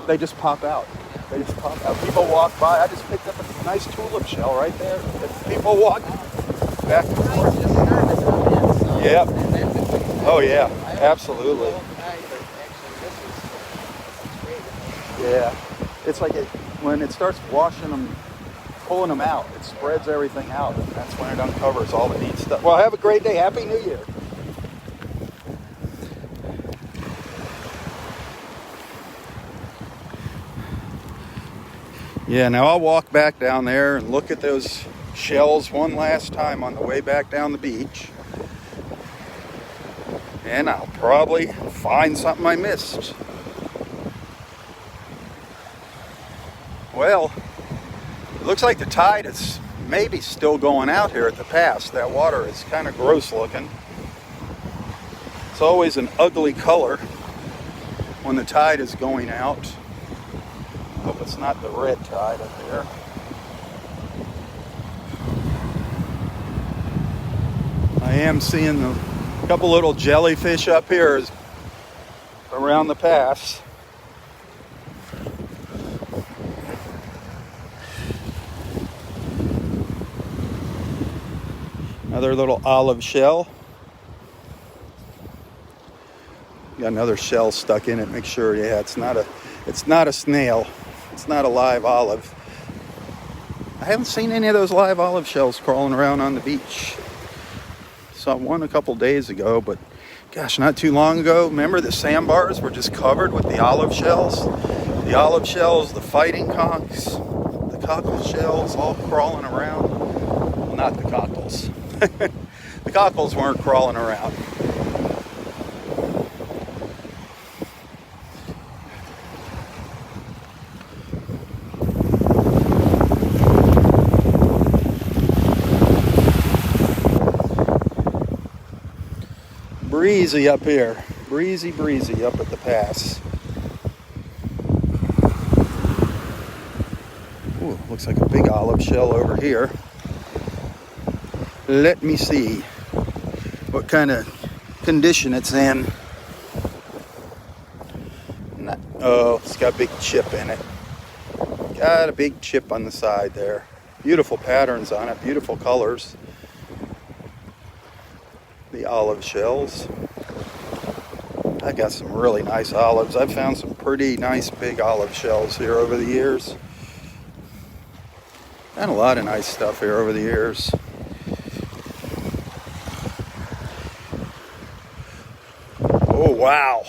they just pop out. They just pop out. People walk by. I just picked up a nice tulip shell right there. People walk back and forth. Yep. Oh yeah, absolutely. Yeah. It's like when it starts washing them, pulling them out, it spreads everything out, and that's when it uncovers all the neat stuff. Well, have a great day. Happy New Year. Yeah, now I'll walk back down there and look at those shells one last time on the way back down the beach. And I'll probably find something I missed. Well, it looks like the tide is maybe still going out here at the pass. That water is kind of gross looking. It's always an ugly color when the tide is going out. Hope it's not the red tide up there. I am seeing a couple little jellyfish up here around the pass. Another little olive shell. Got another shell stuck in it. Make sure, yeah, it's not a snail. It's not a live olive. I haven't seen any of those live olive shells crawling around on the beach. Saw one a couple days ago, but gosh, not too long ago. Remember the sandbars were just covered with the olive shells? The olive shells, the fighting conchs, the cockle shells all crawling around. Well, not the cockles. The cockles weren't crawling around. Breezy up here. Breezy up at the pass. Ooh, looks like a big olive shell over here. Let me see what kind of condition it's in. Oh, it's got a big chip in it. Got a big chip on the side there. Beautiful patterns on it, beautiful colors. The olive shells. I got some really nice olives. I've found some pretty nice big olive shells here over the years. And a lot of nice stuff here over the years. Oh wow.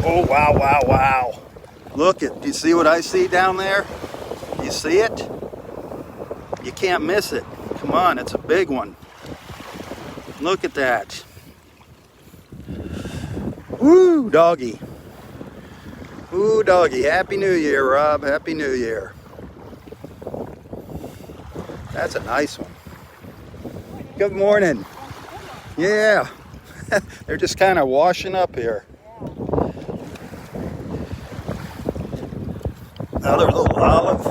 Oh wow. Look do you see what I see down there? You see it? You can't miss it. Come on, it's a big one. Look at that. Woo, doggy. Ooh, doggy. Happy New Year, Rob. Happy New Year. That's a nice one. Good morning. Yeah. They're just kind of washing up here. Another little olive.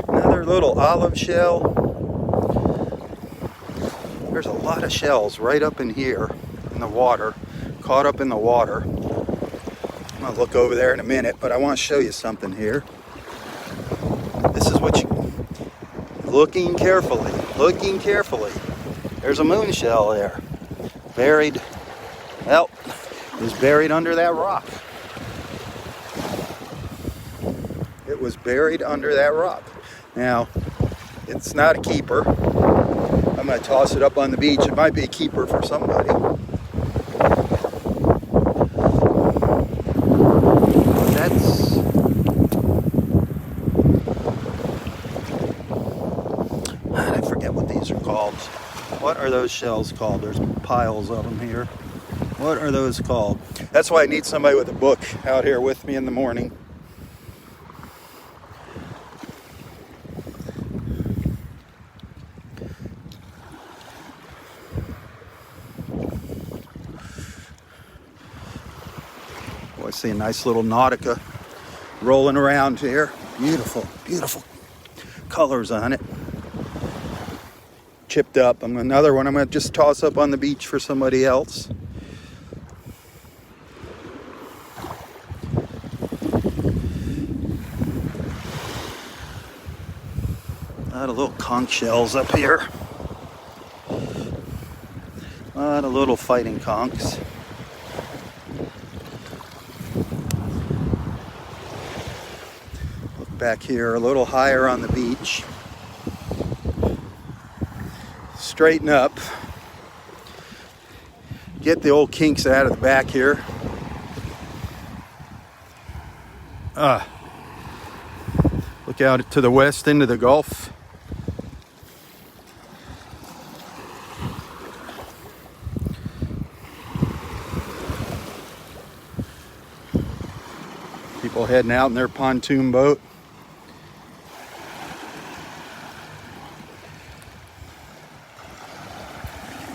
Another little olive shell. There's a lot of shells right up in here in the water, caught up in the water. I'm gonna look over there in a minute, but I want to show you something here. This is what looking carefully, looking carefully. There's a moon shell there, buried. Well, it was buried under that rock. It was buried under that rock. Now, it's not a keeper. I'm going to toss it up on the beach. It might be a keeper for somebody. That's... I forget what these are called. What are those shells called? There's piles of them here. What are those called? That's why I need somebody with a book out here with me in the morning. Oh, I see a nice little Nautica rolling around here. Beautiful, beautiful colors on it. Chipped up. Another one I'm going to just toss up on the beach for somebody else. A lot of little conch shells up here. A lot of little fighting conchs. Look back here, a little higher on the beach. Straighten up. Get the old kinks out of the back here. Look out to the west into the Gulf. People heading out in their pontoon boat.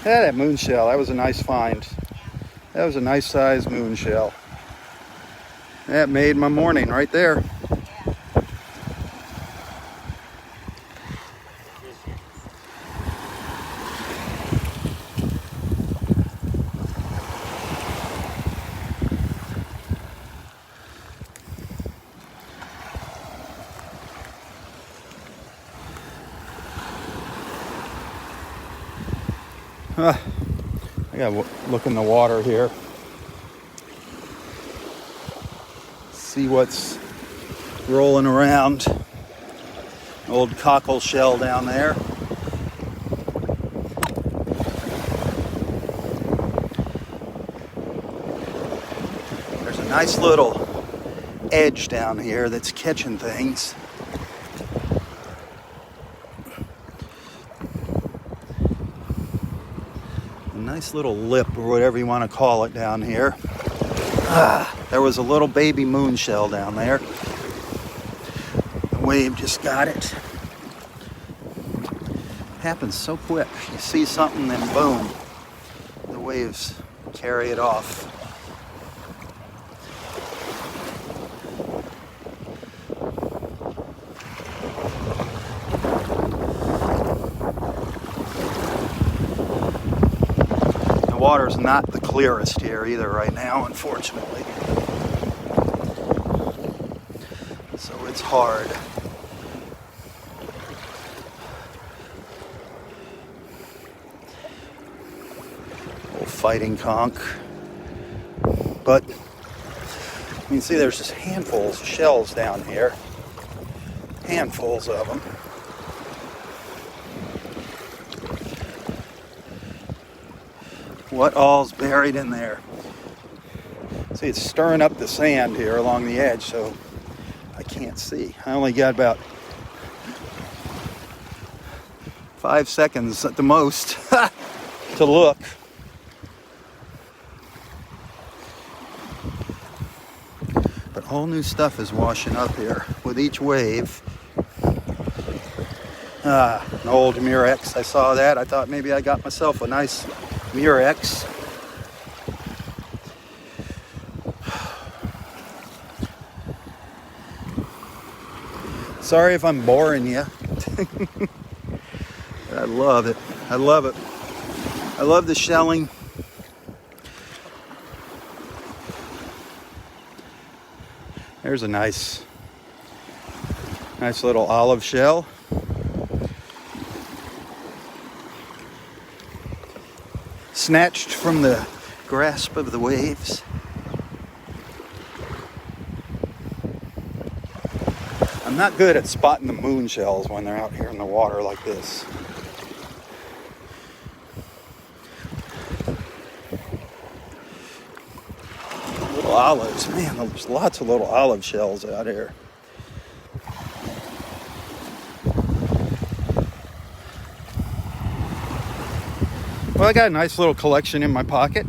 Yeah, that moon shell, that was a nice find. That was a nice sized moon shell. That made my morning right there. I gotta look in the water here. See what's rolling around. Old cockle shell down there. There's a nice little edge down here that's catching things. Nice little lip or whatever you want to call it down here. There was a little baby moon shell down there. The wave just got it. Happens so quick. You see something, then boom, the waves carry it off. The water's not the clearest here either right now, unfortunately. So it's hard. Old fighting conch. But you can see there's just handfuls of shells down here. Handfuls of them. What all's buried in there? See, it's stirring up the sand here along the edge, so I can't see. I only got about 5 seconds at the most to look. But whole new stuff is washing up here with each wave. An old Murex. I saw that. I thought maybe I got myself a nice Murex. Sorry if I'm boring you. I love it. I love it. I love the shelling. There's a nice little olive shell. snatched from the grasp of the waves. I'm not good at spotting the moon shells when they're out here in the water like this. Little olives, man, there's lots of little olive shells out here. Well, I got a nice little collection in my pocket.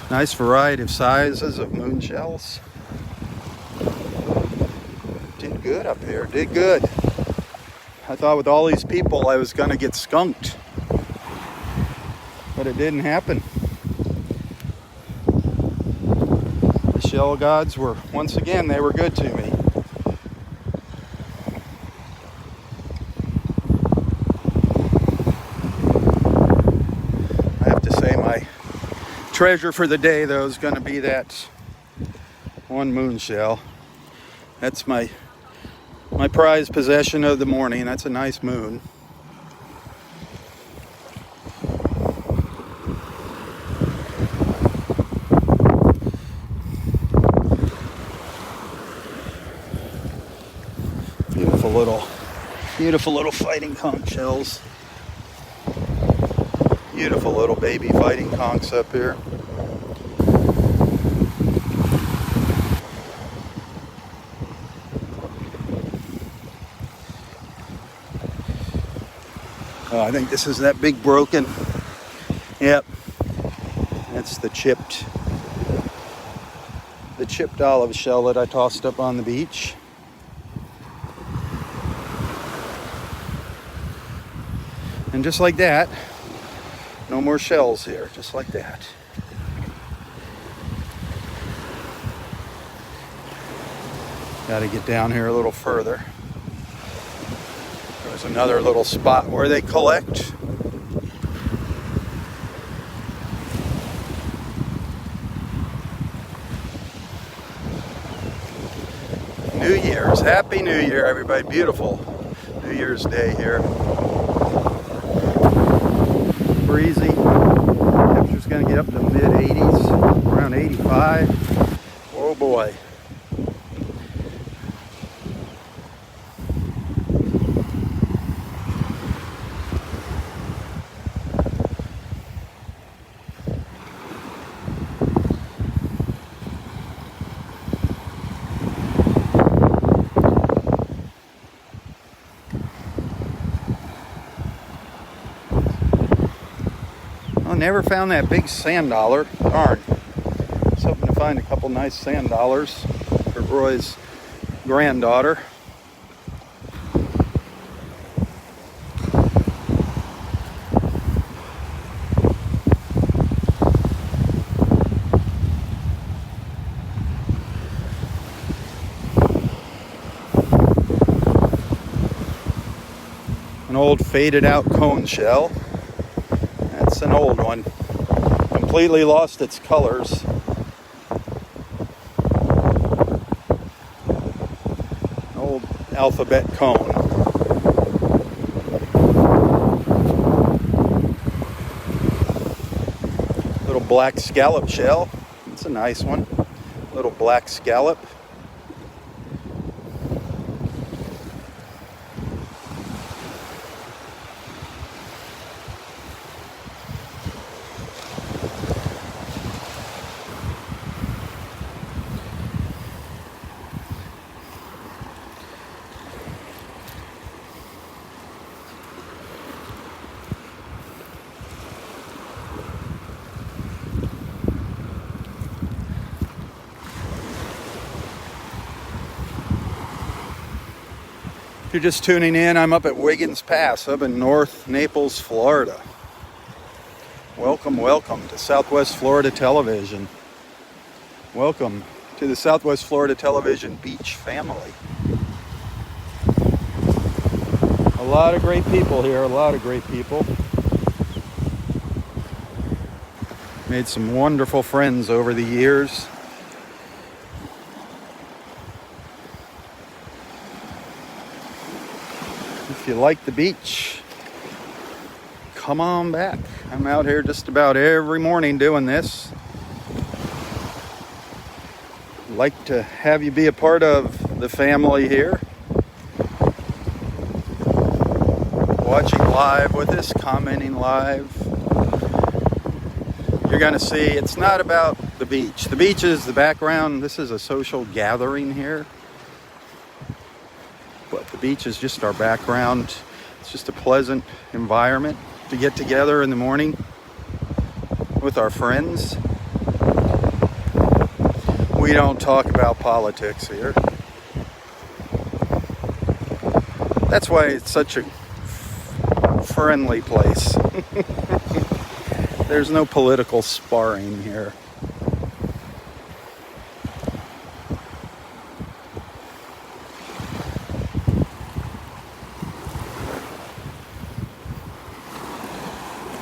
Nice variety of sizes of moon shells. Did good up here, did good. I thought with all these people I was gonna get skunked, but it didn't happen. The shell gods were, once again, they were good to me. I have to say my treasure for the day though is gonna be that one moon shell. That's my prized possession of the morning. That's a nice moon. Beautiful little fighting conch shells. Beautiful little baby fighting conchs up here. Oh, I think this is that big broken. Yep. That's the chipped olive shell that I tossed up on the beach. And just like that, no more shells here, just like that. Got to get down here a little further. There's another little spot where they collect. New Year's, Happy New Year, everybody. Beautiful New Year's Day here. Breezy. Temperature's going to get up to the mid 80s, around 85. Oh boy. Never found that big sand dollar. Darn. I was hoping to find a couple nice sand dollars for Roy's granddaughter. An old faded out cone shell. It's an old one, completely lost its colors. An old alphabet cone. Little black scallop shell. It's a nice one. Little black scallop. If you're just tuning in, I'm up at Wiggins Pass up in North Naples, Florida. Welcome, welcome to Southwest Florida Television. Welcome to the Southwest Florida Television beach family. A lot of great people here, a lot of great people. Made some wonderful friends over the years. If you like the beach, come on back. I'm out here just about every morning doing this. Like to have you be a part of the family here. Watching live with us, commenting live. You're going to see it's not about the beach. The beach is the background. This is a social gathering here. But the beach is just our background. It's just a pleasant environment to get together in the morning with our friends. We don't talk about politics here. That's why it's such a friendly place. There's no political sparring here.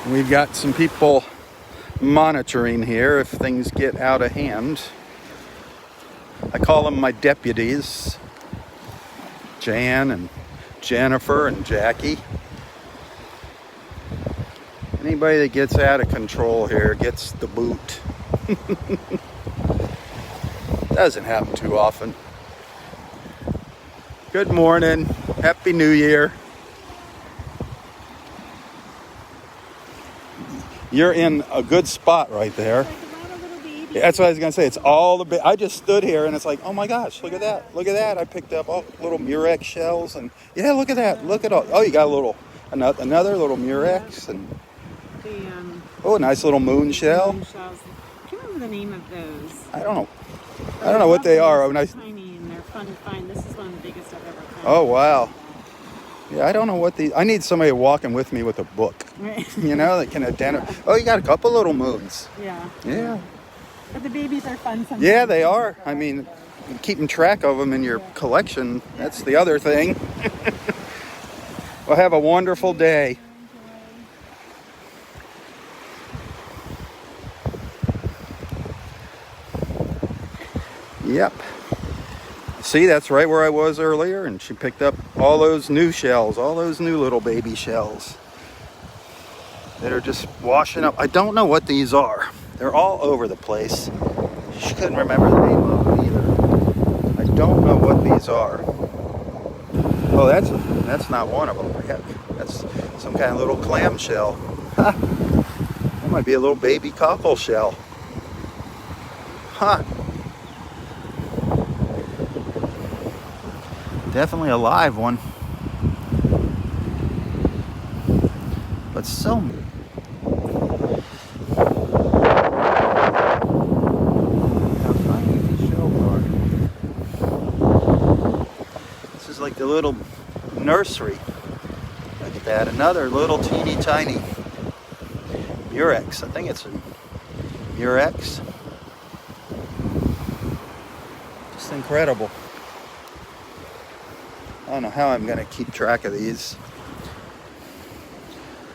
We've got some people monitoring here if things get out of hand. I call them my deputies, Jan and Jennifer and Jackie. Anybody that gets out of control here gets the boot. Doesn't happen too often. Good morning. Happy New Year. You're in a good spot right there. That's what I was going to say. It's all the I just stood here and it's like, oh my gosh, look at that. Look at that. I picked up all little Murex shells and yeah, look at that. Look at all. Oh, you got a little, another little Murex and oh, a nice little moon shell. Moon shells. I can't remember the name of those. I don't know what they are. They're tiny and they're fun to find. This is one of the biggest I've ever found. Oh, wow. Yeah, I don't know what I need somebody walking with me with a book, you know, that can identify. Oh, you got a couple little moons. Yeah. Yeah. But the babies are fun sometimes. Yeah, they are. I mean, keeping track of them in your collection, that's the other thing. Well, have a wonderful day. Yep. See, that's right where I was earlier, and she picked up all those new shells, all those new little baby shells that are just washing up. I don't know what these are. They're all over the place. She couldn't remember the name of them either. I don't know what these are. Oh, that's not one of them. Heck, that's some kind of little clam shell. That might be a little baby cockle shell. Huh. Definitely a live one. But so how tiny these shells are. This is like the little nursery. Look at that. Another little teeny tiny Murex. I think it's a Murex. Just incredible. I don't know how I'm going to keep track of these.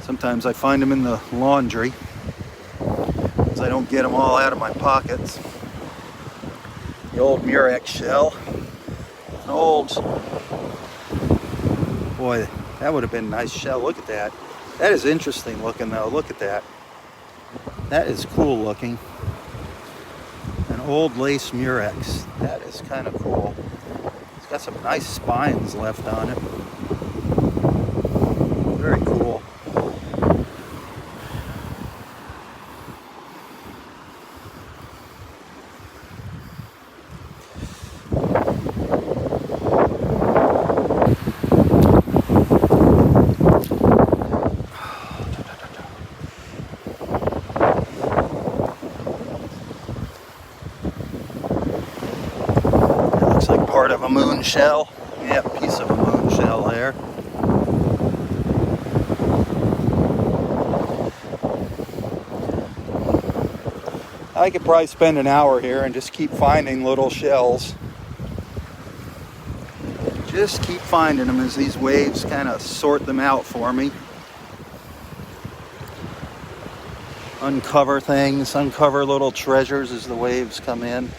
Sometimes I find them in the laundry because I don't get them all out of my pockets. The old Murex shell. An old... Boy, that would have been a nice shell. Look at that. That is interesting looking though. Look at that. That is cool looking. An old lace Murex. That is kind of cool. It's got some nice spines left on it. Very cool. Part of a moon shell. Yeah, piece of a moon shell there. I could probably spend an hour here and just keep finding little shells. Just keep finding them as these waves kind of sort them out for me. Uncover things, uncover little treasures as the waves come in.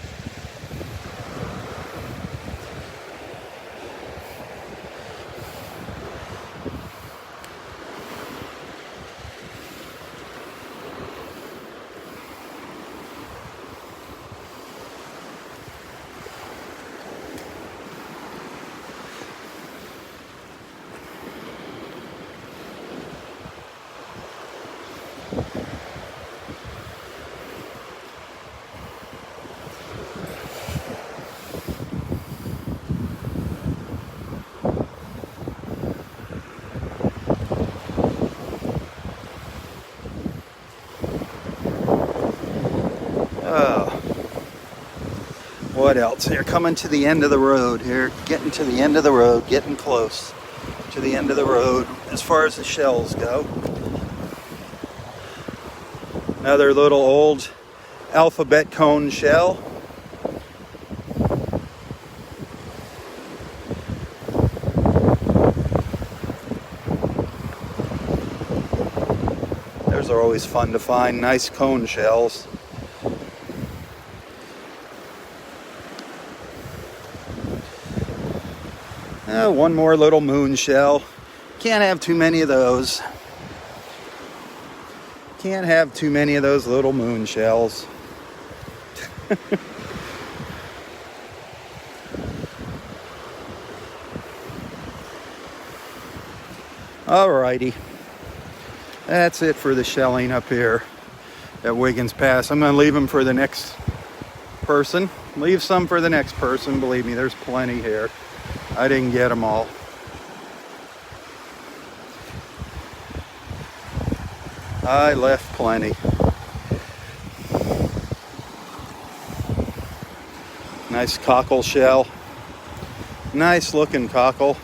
what else here? Coming to the end of the road here. Getting to the end of the road. Getting close to the end of the road as far as the shells go. Another little old alphabet cone shell. Those are always fun to find, nice cone shells. One more little moon shell. Can't have too many of those. Can't have too many of those little moon shells. Alrighty. That's it for the shelling up here at Wiggins Pass. I'm going to leave them for the next person. Leave some for the next person. Believe me, there's plenty here. I didn't get them all. I left plenty. Nice cockle shell. Nice looking cockle.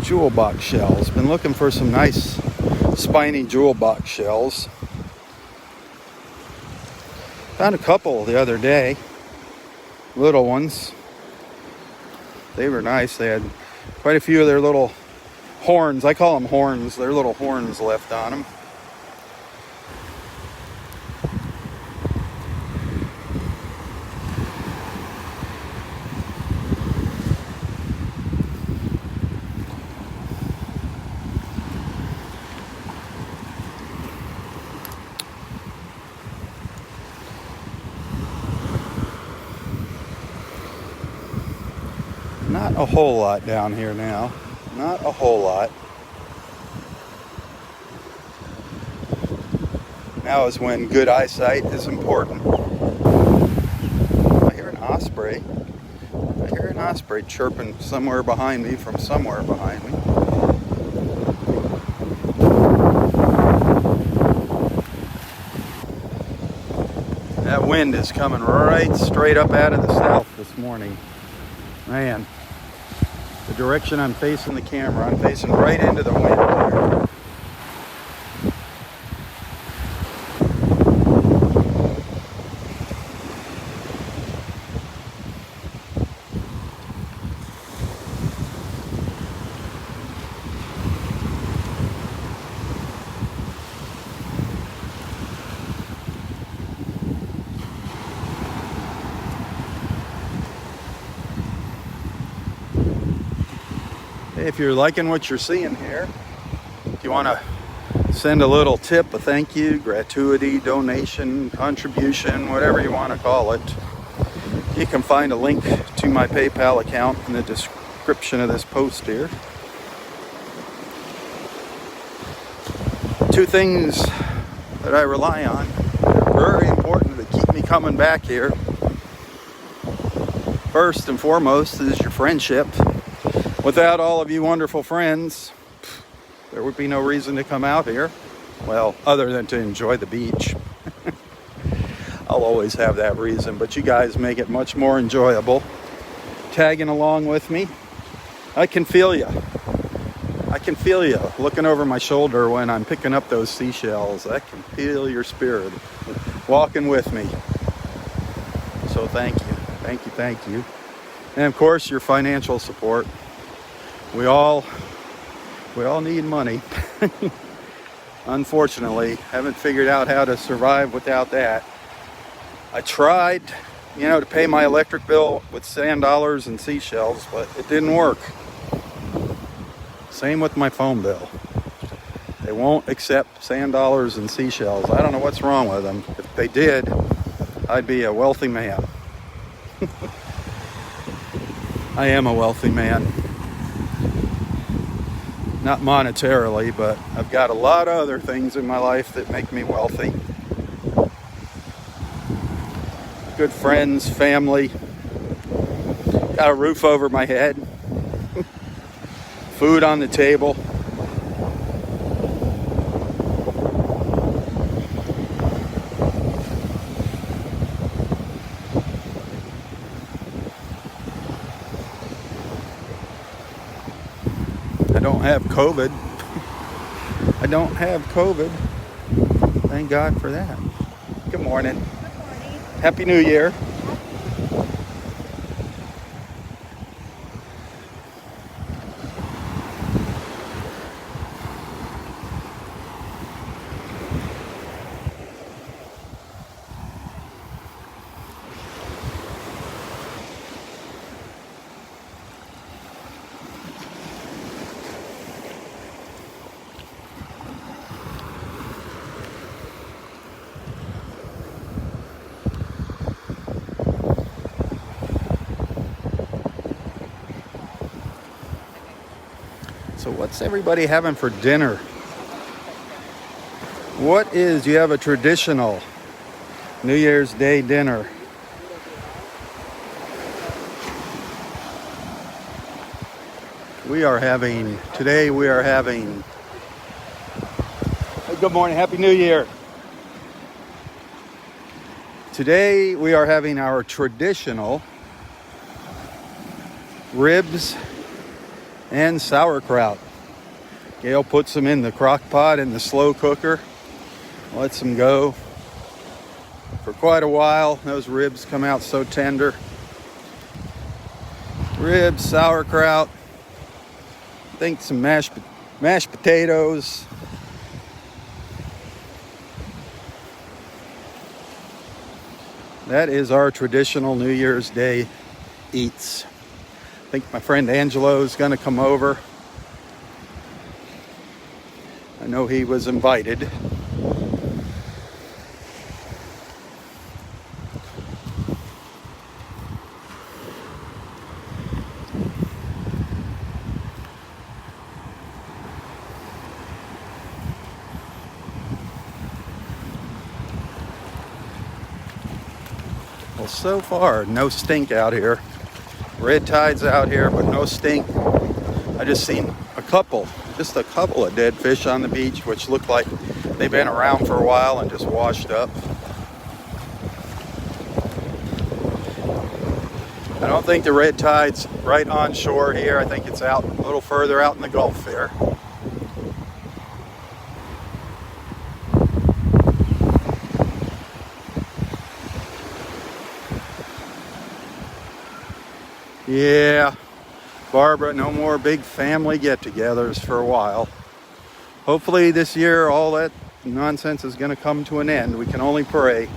Jewel box shells. Been looking for some nice spiny jewel box shells. Found a couple the other day. Little ones. They were nice. They had quite a few of their little horns. I call them horns. Their little horns left on them. Not a whole lot down here now. Not a whole lot. Now is when good eyesight is important. I hear an osprey. I hear an osprey chirping somewhere behind me from somewhere behind me. That wind is coming right straight up out of the south this morning. Man. The direction I'm facing the camera, I'm facing right into the wind here. If you're liking what you're seeing here, if you want to send a little tip, a thank you, gratuity, donation, contribution, whatever you want to call it, you can find a link to my PayPal account in the description of this post here. Two things that I rely on that are very important to keep me coming back here. First and foremost is your friendship. Without all of you wonderful friends, there would be no reason to come out here. Well, other than to enjoy the beach. I'll always have that reason, but you guys make it much more enjoyable. Tagging along with me. I can feel you. I can feel you looking over my shoulder when I'm picking up those seashells. I can feel your spirit walking with me. So thank you. Thank you, thank you. And of course, your financial support. We all need money. Unfortunately, haven't figured out how to survive without that. I tried, to pay my electric bill with sand dollars and seashells, but it didn't work. Same with my phone bill. They won't accept sand dollars and seashells. I don't know what's wrong with them. If they did, I'd be a wealthy man. I am a wealthy man. Not monetarily, but I've got a lot of other things in my life that make me wealthy. good friends, family. Got a roof over my head. Food on the table. I don't have COVID. I don't have COVID. Thank God for that. Good morning. Good morning. Happy New Year. So what's everybody having for dinner? What is, you have a traditional New Year's Day dinner? Today we are having, good morning, Happy New Year. Today we are having our traditional ribs and sauerkraut. Gail puts them in the crock pot in the slow cooker, lets them go for quite a while. Those ribs come out so tender. Ribs, sauerkraut, I think some mashed potatoes. That is our traditional New Year's Day eats. I think my friend Angelo is going to come over. I know he was invited. Well, so far, no stink out here. Red tide's out here, but no stink. I just seen just a couple of dead fish on the beach, which look like they've been around for a while and just washed up. I don't think the red tide's right on shore here. I think it's out a little further out in the Gulf there. Yeah, Barbara, no more big family get-togethers for a while. Hopefully this year all that nonsense is going to come to an end. We can only pray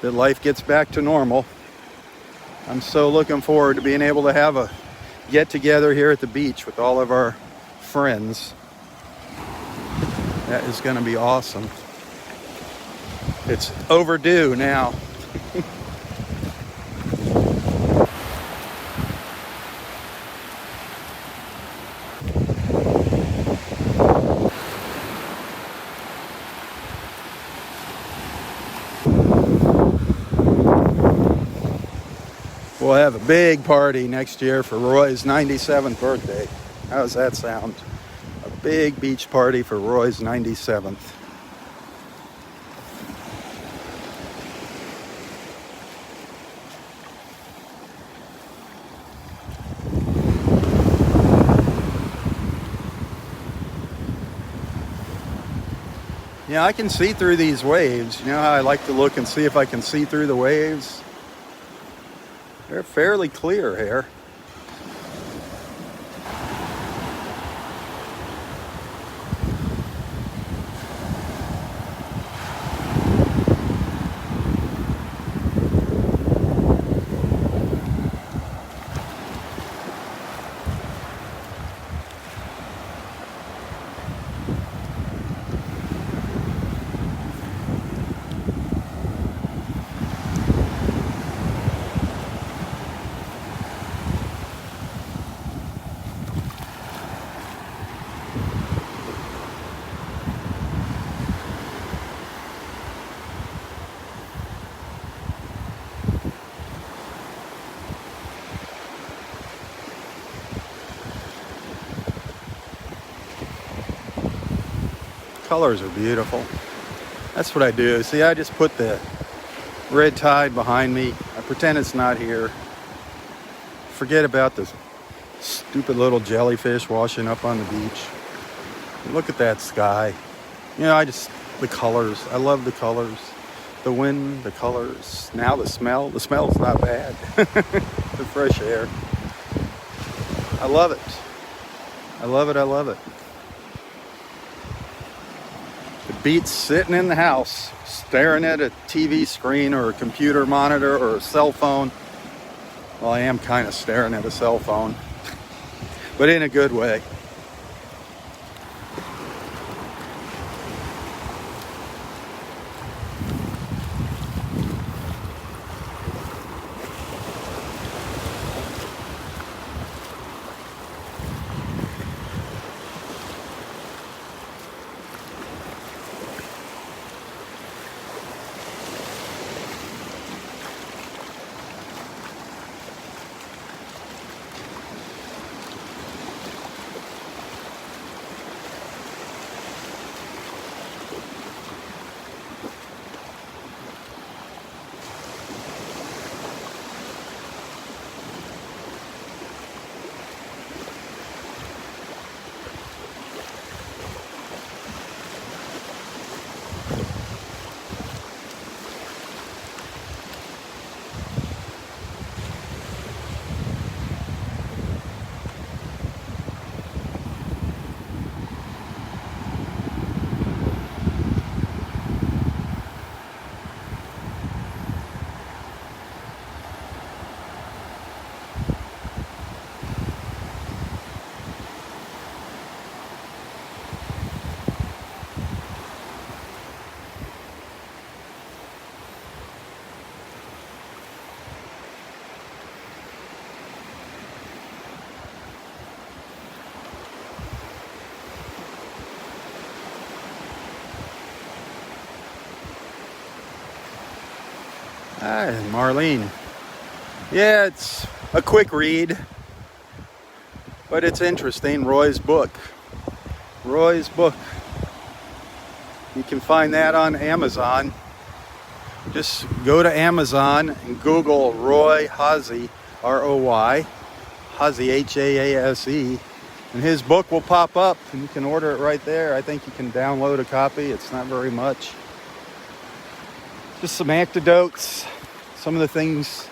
that life gets back to normal. I'm so looking forward to being able to have a get-together here at the beach with all of our friends. That is going to be awesome. It's overdue now. We'll have a big party next year for Roy's 97th birthday. How does that sound? A big beach party for Roy's 97th. Yeah, I can see through these waves. You know how I like to look and see if I can see through the waves? They're fairly clear here. colors are beautiful. That's what I do. See, I just put the red tide behind me. I pretend it's not here. Forget about the stupid little jellyfish washing up on the beach. Look at that sky. You know, the colors. I love the colors. The wind, the colors. Now the smell. The smell's not bad. The fresh air. I love it. I love it. I love it. It beats sitting in the house, staring at a TV screen or a computer monitor or a cell phone. Well, I am kind of staring at a cell phone, but in a good way. Hi, Marlene. Yeah, it's a quick read, but it's interesting. Roy's book. Roy's book. You can find that on Amazon. Just go to Amazon and Google Roy Haase, R-O-Y, Haase, H-A-A-S-E, and his book will pop up and you can order it right there. I think you can download a copy. It's not very much. Just some anecdotes, some of the things,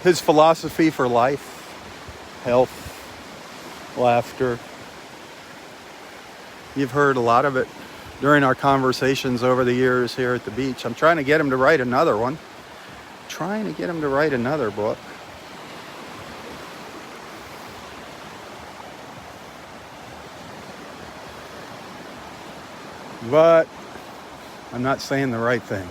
his philosophy for life, health, laughter. You've heard a lot of it during our conversations over the years here at the beach. I'm trying to get him to write another one. Trying to get him to write another book. But I'm not saying the right thing.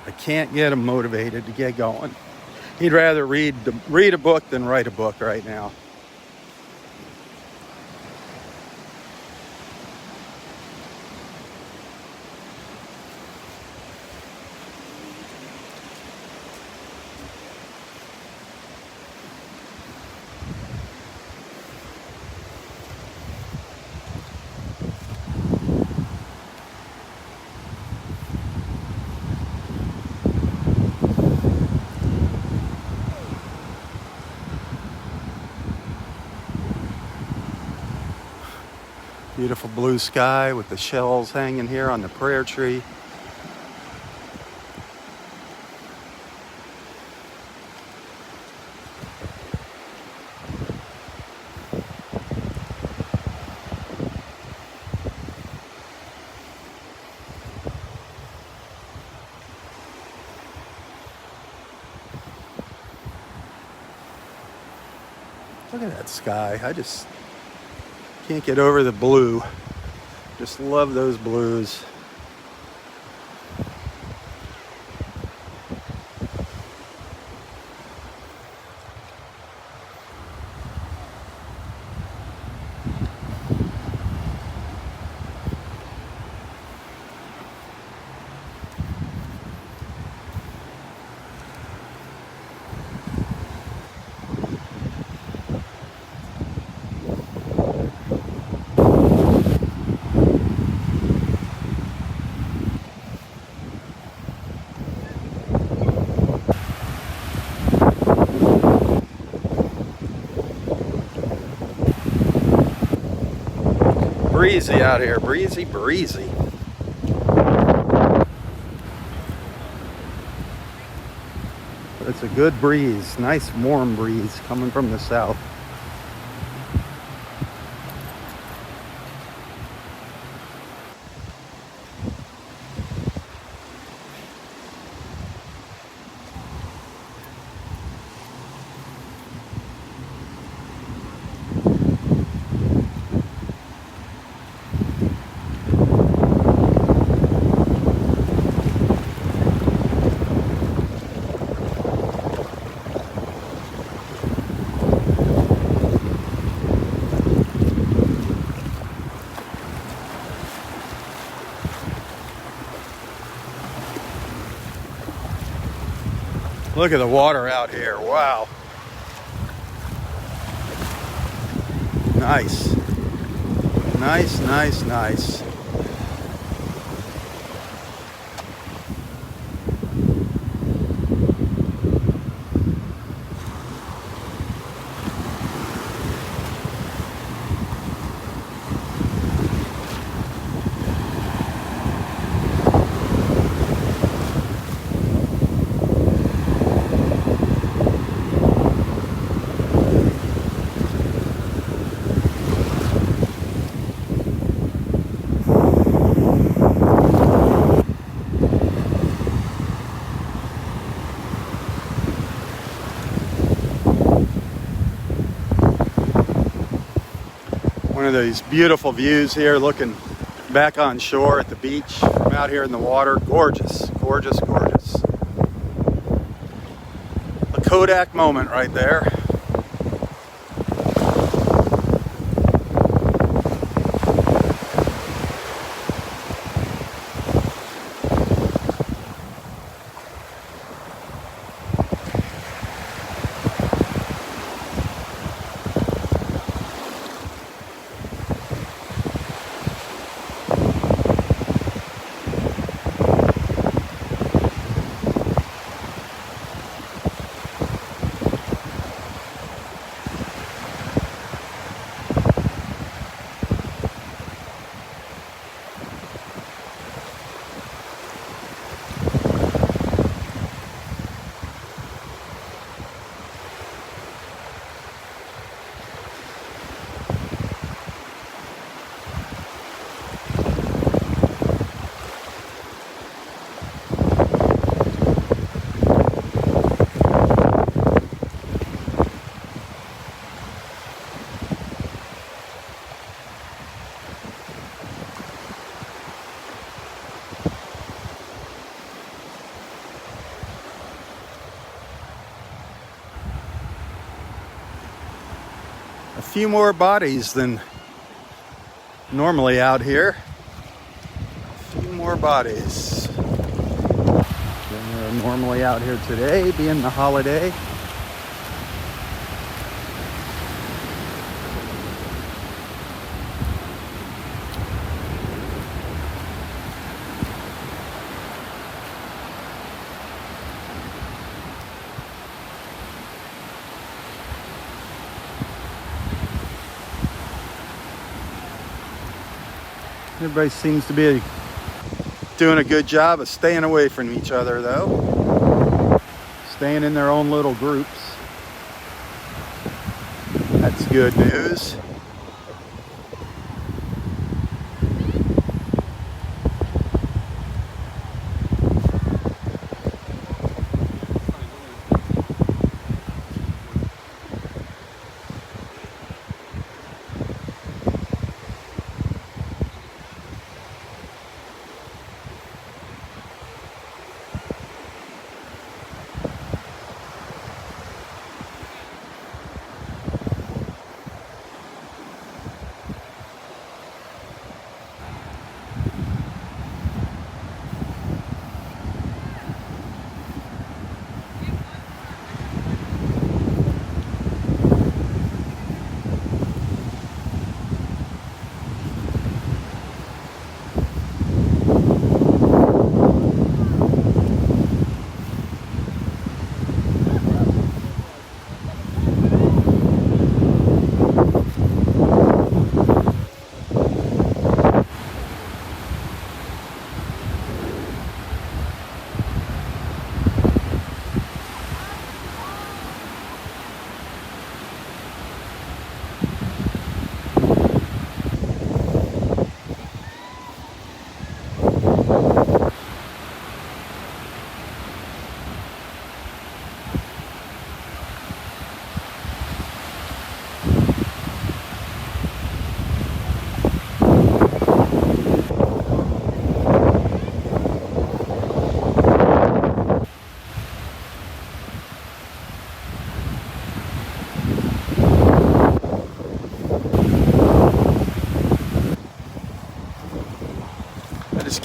I can't get him motivated to get going. He'd rather read a book than write a book right now. Beautiful blue sky with the shells hanging here on the prayer tree. Look at that sky. I just can't get over the blue. Just love those blues. breezy out here. Breezy, breezy. It's a good breeze. Nice warm breeze coming from the south. Look at the water out here. Wow. Nice. Nice, nice, nice. One of these beautiful views here, looking back on shore at the beach from out here in the water. Gorgeous, gorgeous, gorgeous. A Kodak moment right there. A few more bodies than normally out here. A few more bodies than are normally out here today, being the holiday. Everybody seems to be doing a good job of staying away from each other, though. Staying in their own little groups. That's good news.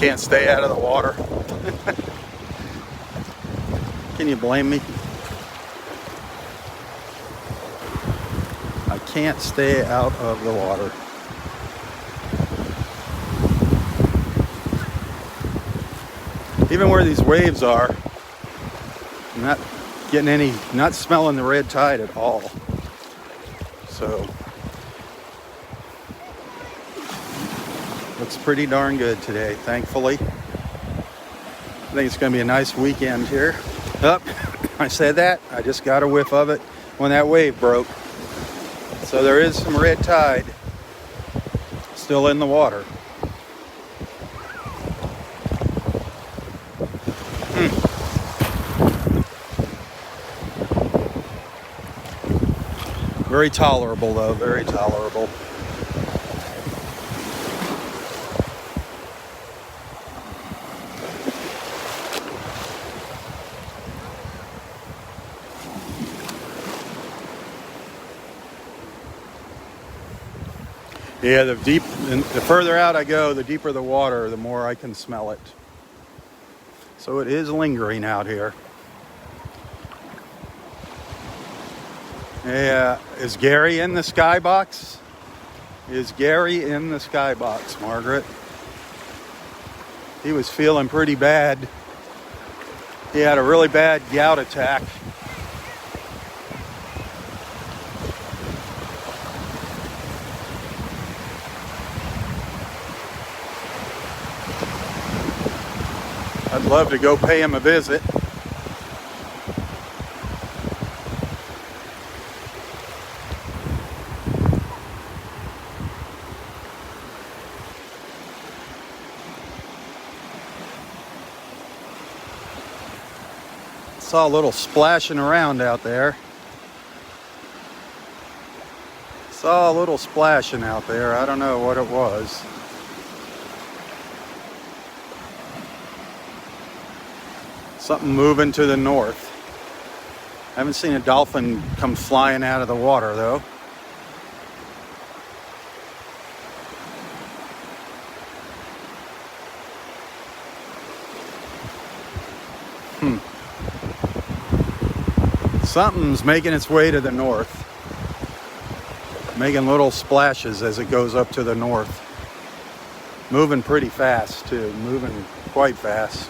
can't stay out of the water. Can you blame me? I can't stay out of the water. Even where these waves are, I'm not getting any, not smelling the red tide at all. So, looks pretty darn good today, thankfully. I think it's going to be a nice weekend here. I said that, I just got a whiff of it when that wave broke. So there is some red tide still in the water. Very tolerable though, very tolerable. Yeah, the further out I go, the deeper the water, the more I can smell it. So it is lingering out here. Yeah, is Gary in the skybox? Is Gary in the skybox, Margaret? He was feeling pretty bad. He had a really bad gout attack. I'd love to go pay him a visit. Saw a little splashing around out there. Saw a little splashing out there. I don't know what it was. Something moving to the north. I haven't seen a dolphin come flying out of the water though. Something's making its way to the north. Making little splashes as it goes up to the north. Moving pretty fast too. Moving quite fast.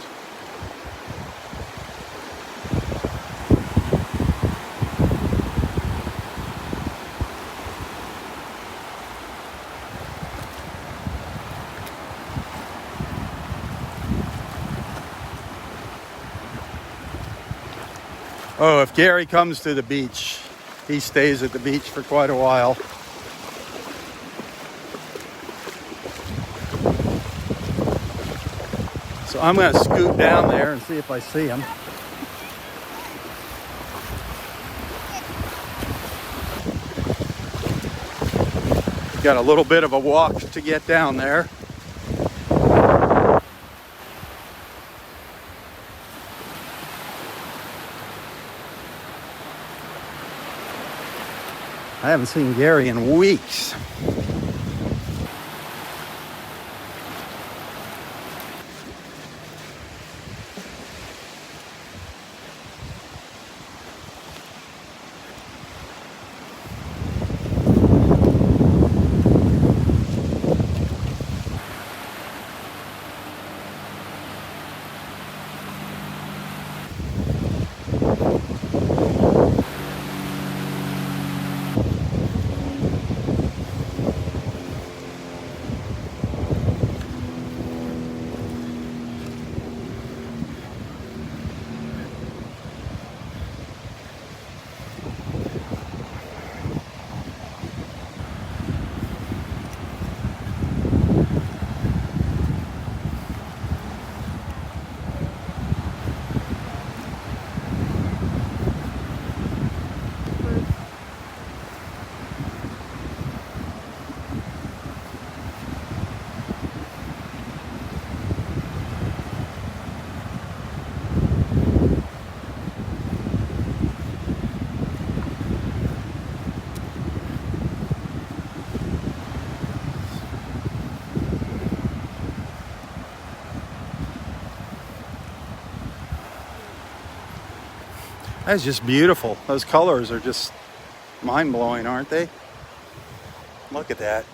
Oh, if Gary comes to the beach, he stays at the beach for quite a while. So I'm going to scoot down there and see if I see him. Got a little bit of a walk to get down there. I haven't seen Gary in weeks. That's just beautiful. Those colors are just mind-blowing, aren't they? Look at that.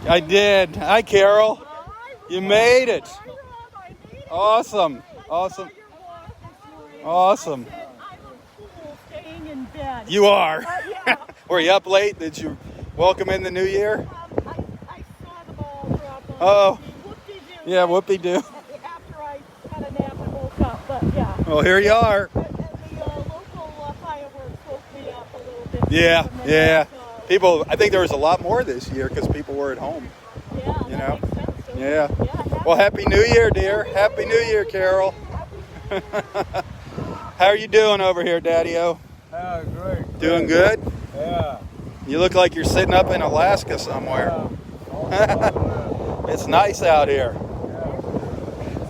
I did. Hi, Carol. You made it. Awesome. Awesome. Awesome. Staying in bed. You are. Yeah. Were you up late? Did you welcome in the new year? I saw the ball drop on. Oh. Whoop-de-doo. Yeah, whoopie-doo. After I had a nap and woke up, but yeah. Well, here you are. And the local fireworks woke me up a little bit. Yeah, And then yeah. that, People, I think there was a lot more this year because people were at home. yeah, You that know? makes sense, doesn't Yeah. it? Well, Happy New Year, dear. Happy New Year, Carol. How are you doing over here, Daddy-O? Yeah, great. Doing good? Yeah. You look like you're sitting up in Alaska somewhere. It's nice out here.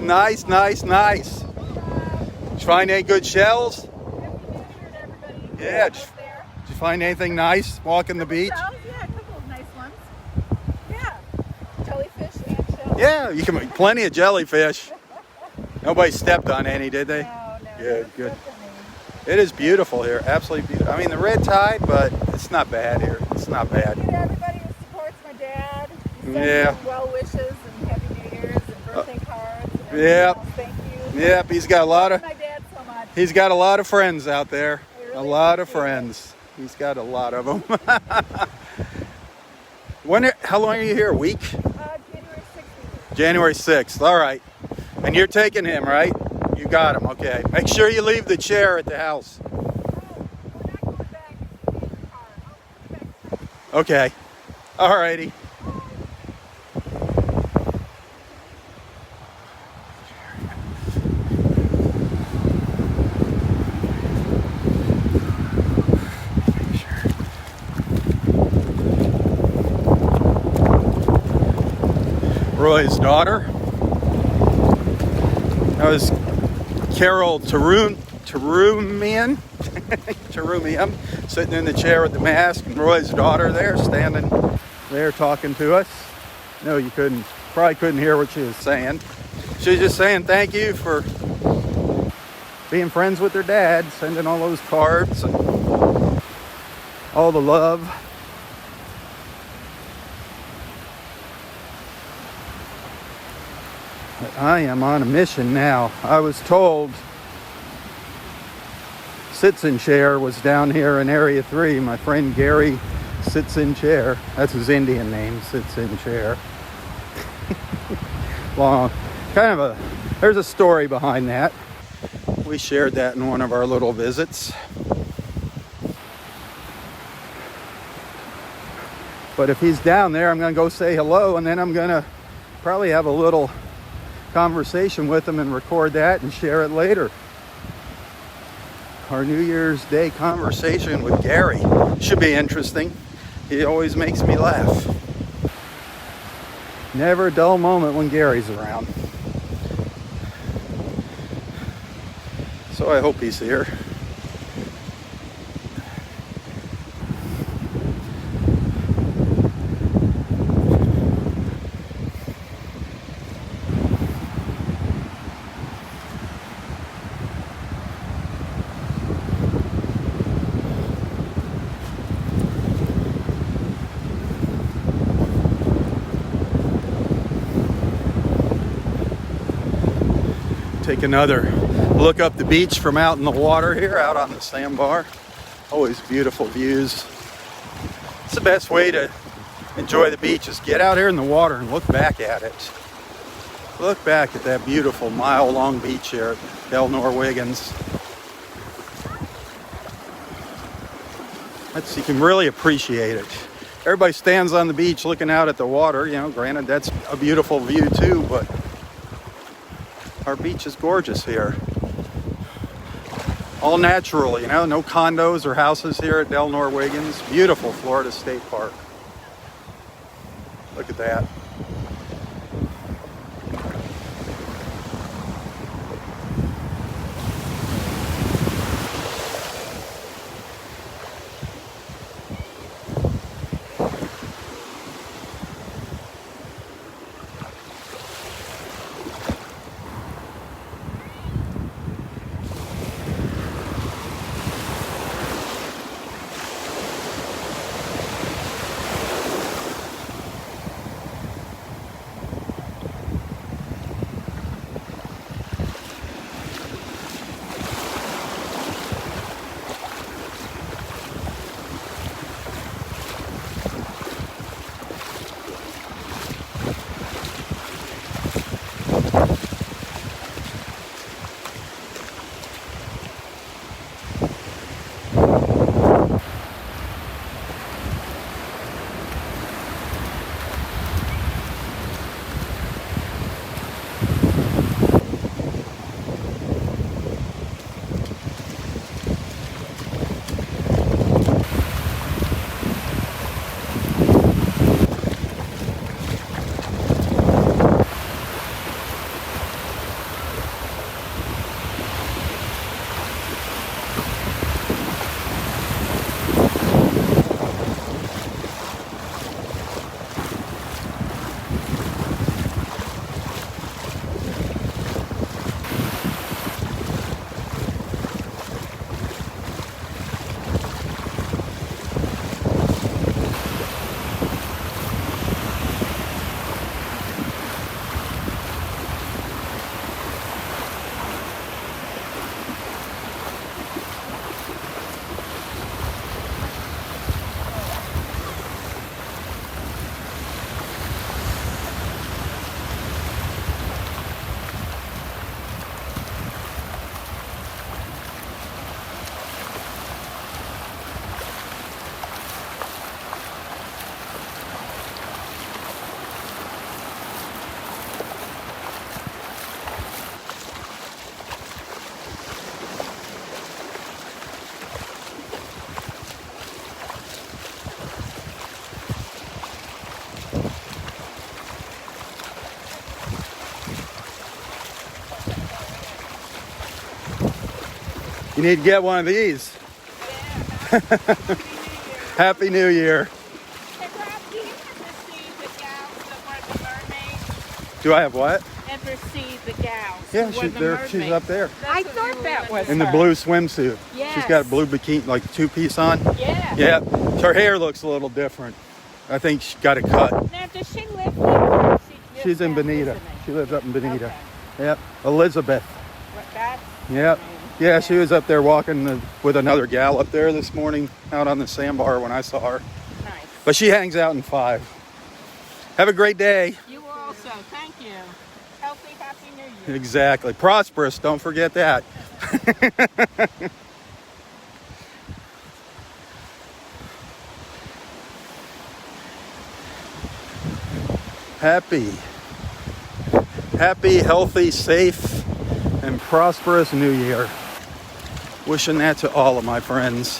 Nice, nice, nice. Did you find any good shells? Yeah. Did you find anything nice walking the beach? Yeah, a couple of nice ones. Yeah. Jellyfish and shells. Yeah, you can make plenty of jellyfish. Nobody stepped on any, did they? No, Good, good. It is beautiful here, absolutely beautiful. I mean, the red tide, but it's not bad here. It's not bad. Thank you to everybody who supports my dad. He sends Yeah. me well wishes and Happy New Year's and birthday cards and everything Yep. else. Thank you. Yep, he's got a lot of My dad so much. he's got a lot of friends out there. I really A lot of appreciate it. friends. He's got a lot of them. How long are you here? A week? January 6th. January 6th. All right. And you're taking him, right? You got him. Okay. Make sure you leave the chair at the house. We're not going back. It's in the car. I'll come back. Okay. All righty. Roy's daughter. That was Carol Tarumian, sitting in the chair with the mask, and Roy's daughter there, standing there talking to us. No, you couldn't, probably couldn't hear what she was saying. She was just saying thank you for being friends with her dad, sending all those cards and all the love. But I am on a mission now. I was told Sits in Chair was down here in Area 3. My friend Gary Sits in Chair. That's his Indian name, Sits in Chair. Long, kind of a, there's a story behind that. We shared that in one of our little visits. But if he's down there, I'm going to go say hello, and then I'm going to probably have a little conversation with him and record that and share it later. Our New Year's Day conversation with Gary should be interesting. He always makes me laugh. Never a dull moment when Gary's around. So I hope he's here. Take another look up the beach from out in the water here, out on the sandbar. Always beautiful views. It's the best way to enjoy the beach, is get out here in the water and look back at it. Look back at that beautiful mile-long beach here at Del Norwiggins. You can really appreciate it. Everybody stands on the beach looking out at the water. You know, granted, that's a beautiful view too, but our beach is gorgeous here. All natural, you know, no condos or houses here at Del Norwiggins. Beautiful Florida State Park. Look at that. You need to get one of these. Yeah. Happy New Year. Hey, Rob, do you ever see the gals that were the mermaids? Do I have what? Ever see the gals? Yeah, who were the she's mermaids? up there. I thought that was In the her. blue swimsuit. Yes. She's got a blue bikini, like two-piece on. Yeah. Yeah, her hair looks a little different. I think she got it cut. Now, does she live here? She's in Bonita. She lives up in Bonita. Yep, Elizabeth. What, that's Yep. amazing. Yeah, she was up there walking with another gal up there this morning out on the sandbar when I saw her. Nice. But she hangs out in 5. Have a great day. You also. Thank you. Healthy, happy New Year. Exactly. Prosperous, don't forget that. Happy, healthy, safe, and prosperous New Year. Wishing that to all of my friends.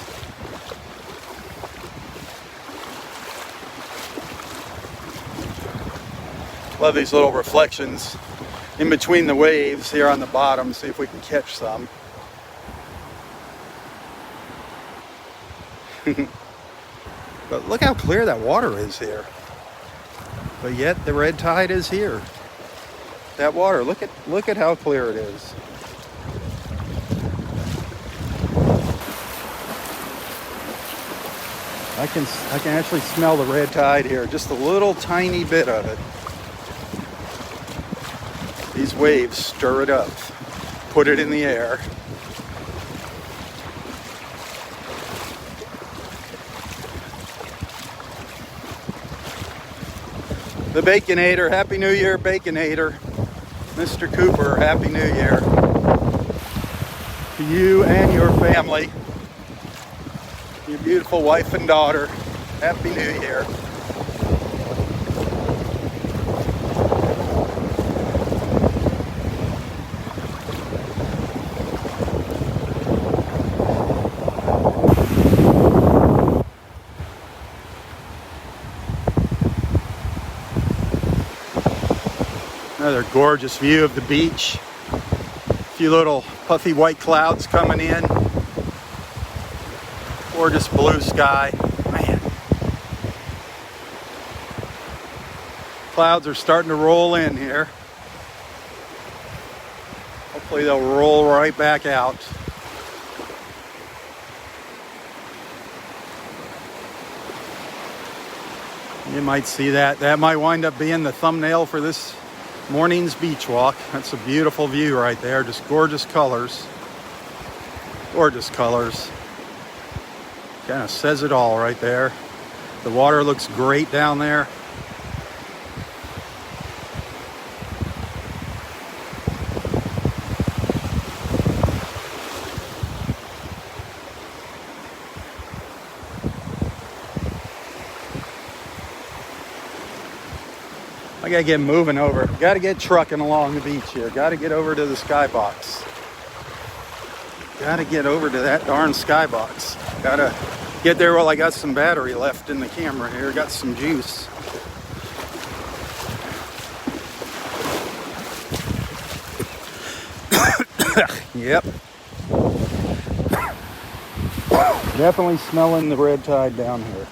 Love these little reflections in between the waves here on the bottom. See if we can catch some. But look how clear that water is here. But yet the red tide is here. That water, look at how clear it is. I can actually smell the red tide here, just a little tiny bit of it. These waves stir it up. put it in the air. The Baconator, Happy New Year, Baconator. Mr. Cooper, Happy New Year. To you and your family. Your beautiful wife and daughter. Happy New Year. Another gorgeous view of the beach. A few little puffy white clouds coming in. Gorgeous blue sky. Man. Clouds are starting to roll in here. Hopefully they'll roll right back out. You might see that. That might wind up being the thumbnail for this morning's beach walk. That's a beautiful view right there. Just gorgeous colors. Gorgeous colors. Kind of says it all right there. The water looks great down there. I gotta get moving over. Gotta get trucking along the beach here. Gotta get over to the skybox. Gotta get over to that darn skybox. Gotta get there while I got some battery left in the camera here. Got some juice. Yep. Definitely smelling the red tide down here.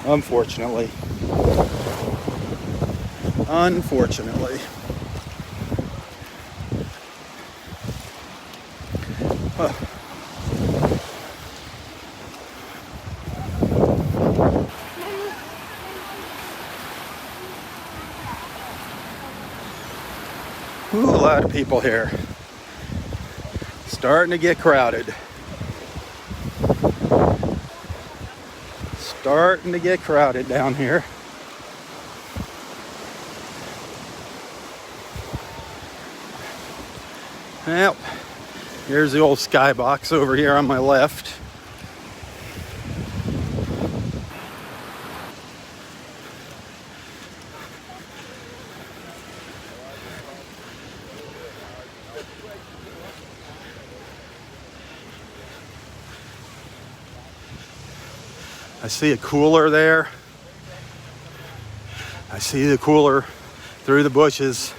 Unfortunately. Unfortunately. Huh. Ooh, a lot of people here. Starting to get crowded. Starting to get crowded down here. Well, here's the old skybox over here on my left. I see a cooler there. I see the cooler through the bushes.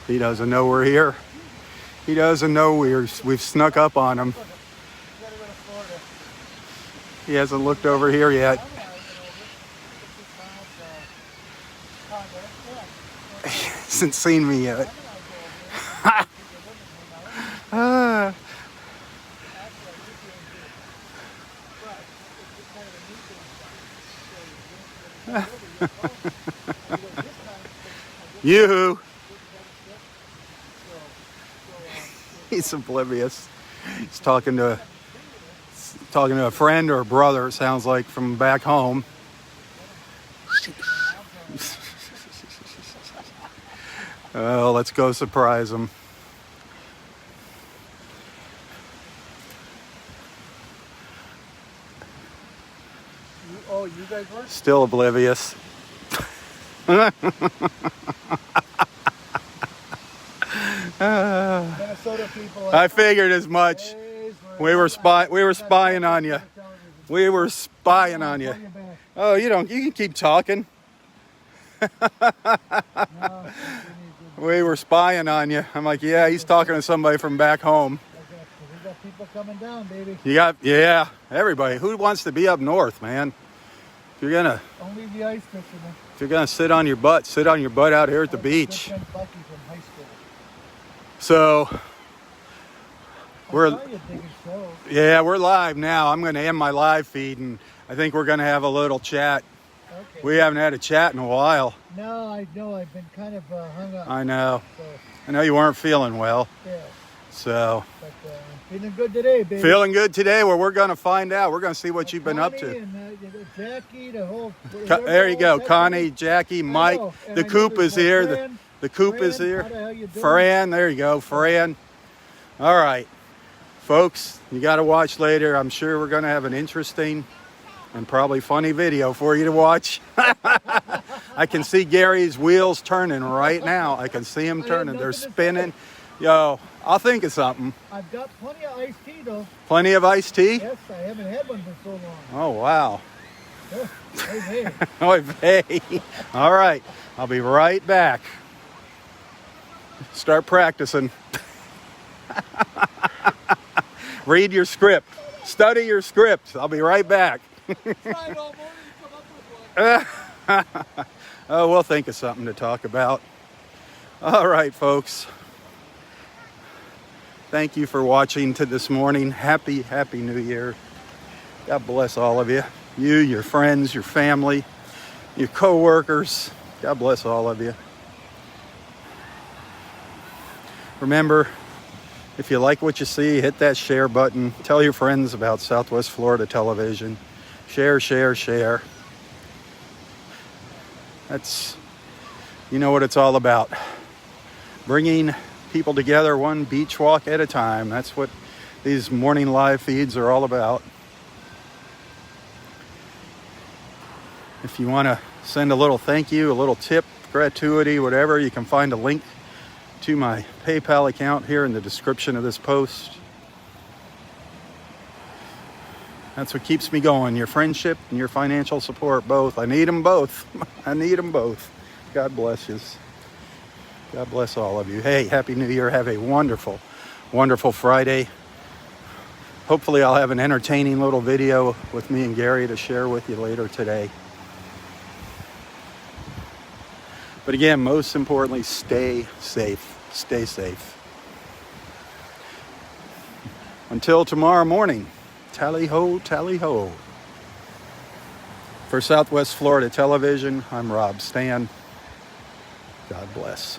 He doesn't know we're here. He doesn't know we've snuck up on him. He hasn't looked over here yet. He hasn't seen me yet. Yoo-hoo. He's oblivious. He's talking to a friend or a brother, it sounds like, from back home. Oh, let's go surprise him. Oh, you guys were? Still oblivious. Minnesota people. I figured as much. We were spying on you. We were spying on you. Oh, you can keep talking. We were spying on you. I'm like, yeah, he's talking to somebody from back home. We got people coming down, baby. Yeah, everybody. Who wants to be up north, man? If you're gonna Only the ice fishermen. If you're gonna sit on your butt out here at the beach. Bucky from high school. So We're saw you take a show. yeah, we're live now. I'm going to end my live feed, and I think we're going to have a little chat. Okay. We haven't had a chat in a while. No, I know. I've been kind of hung up. I know. So, I know you weren't feeling well. yeah. So But I'm feeling good today, baby. feeling good today. Well, we're going to find out. We're going to see what you've been up to. And, Jackie, the whole. There you go, Connie, Jackie, Mike. And The I know coop there's is my here. friend. The coop is Fran, here. how the hell you doing? Fran, there you go, Fran. All right, folks, you got to watch later. I'm sure we're going to have an interesting and probably funny video for you to watch. I can see Gary's wheels turning right now. I can see him turning. They're spinning. Yo, I'll think of something. I've got plenty of iced tea, though. Plenty of iced tea? Yes, I haven't had one for so long. Oh, wow. Hey. Oh, hey. All right, I'll be right back. Start practicing. Read your script. Study your script. I'll be right back. Oh, we'll think of something to talk about. All right, folks. Thank you for watching to this morning. Happy New Year. God bless all of you. You, your friends, your family, your co-workers. God bless all of you. Remember, if you like what you see, hit that share button. Tell your friends about Southwest Florida Television. Share, share, share. That's, you know what it's all about. Bringing people together one beach walk at a time. That's what these morning live feeds are all about. If you want to send a little thank you, a little tip, gratuity, whatever, you can find a link to my PayPal account here in the description of this post. That's what keeps me going, your friendship and your financial support, both. I need them both. I need them both. God bless you. God bless all of you. Hey, Happy New Year. Have a wonderful, wonderful Friday. Hopefully I'll have an entertaining little video with me and Gary to share with you later today. But again, most importantly, stay safe. Stay safe. Until tomorrow morning, tally ho, tally ho. For Southwest Florida Television, I'm Robb Stan. God bless.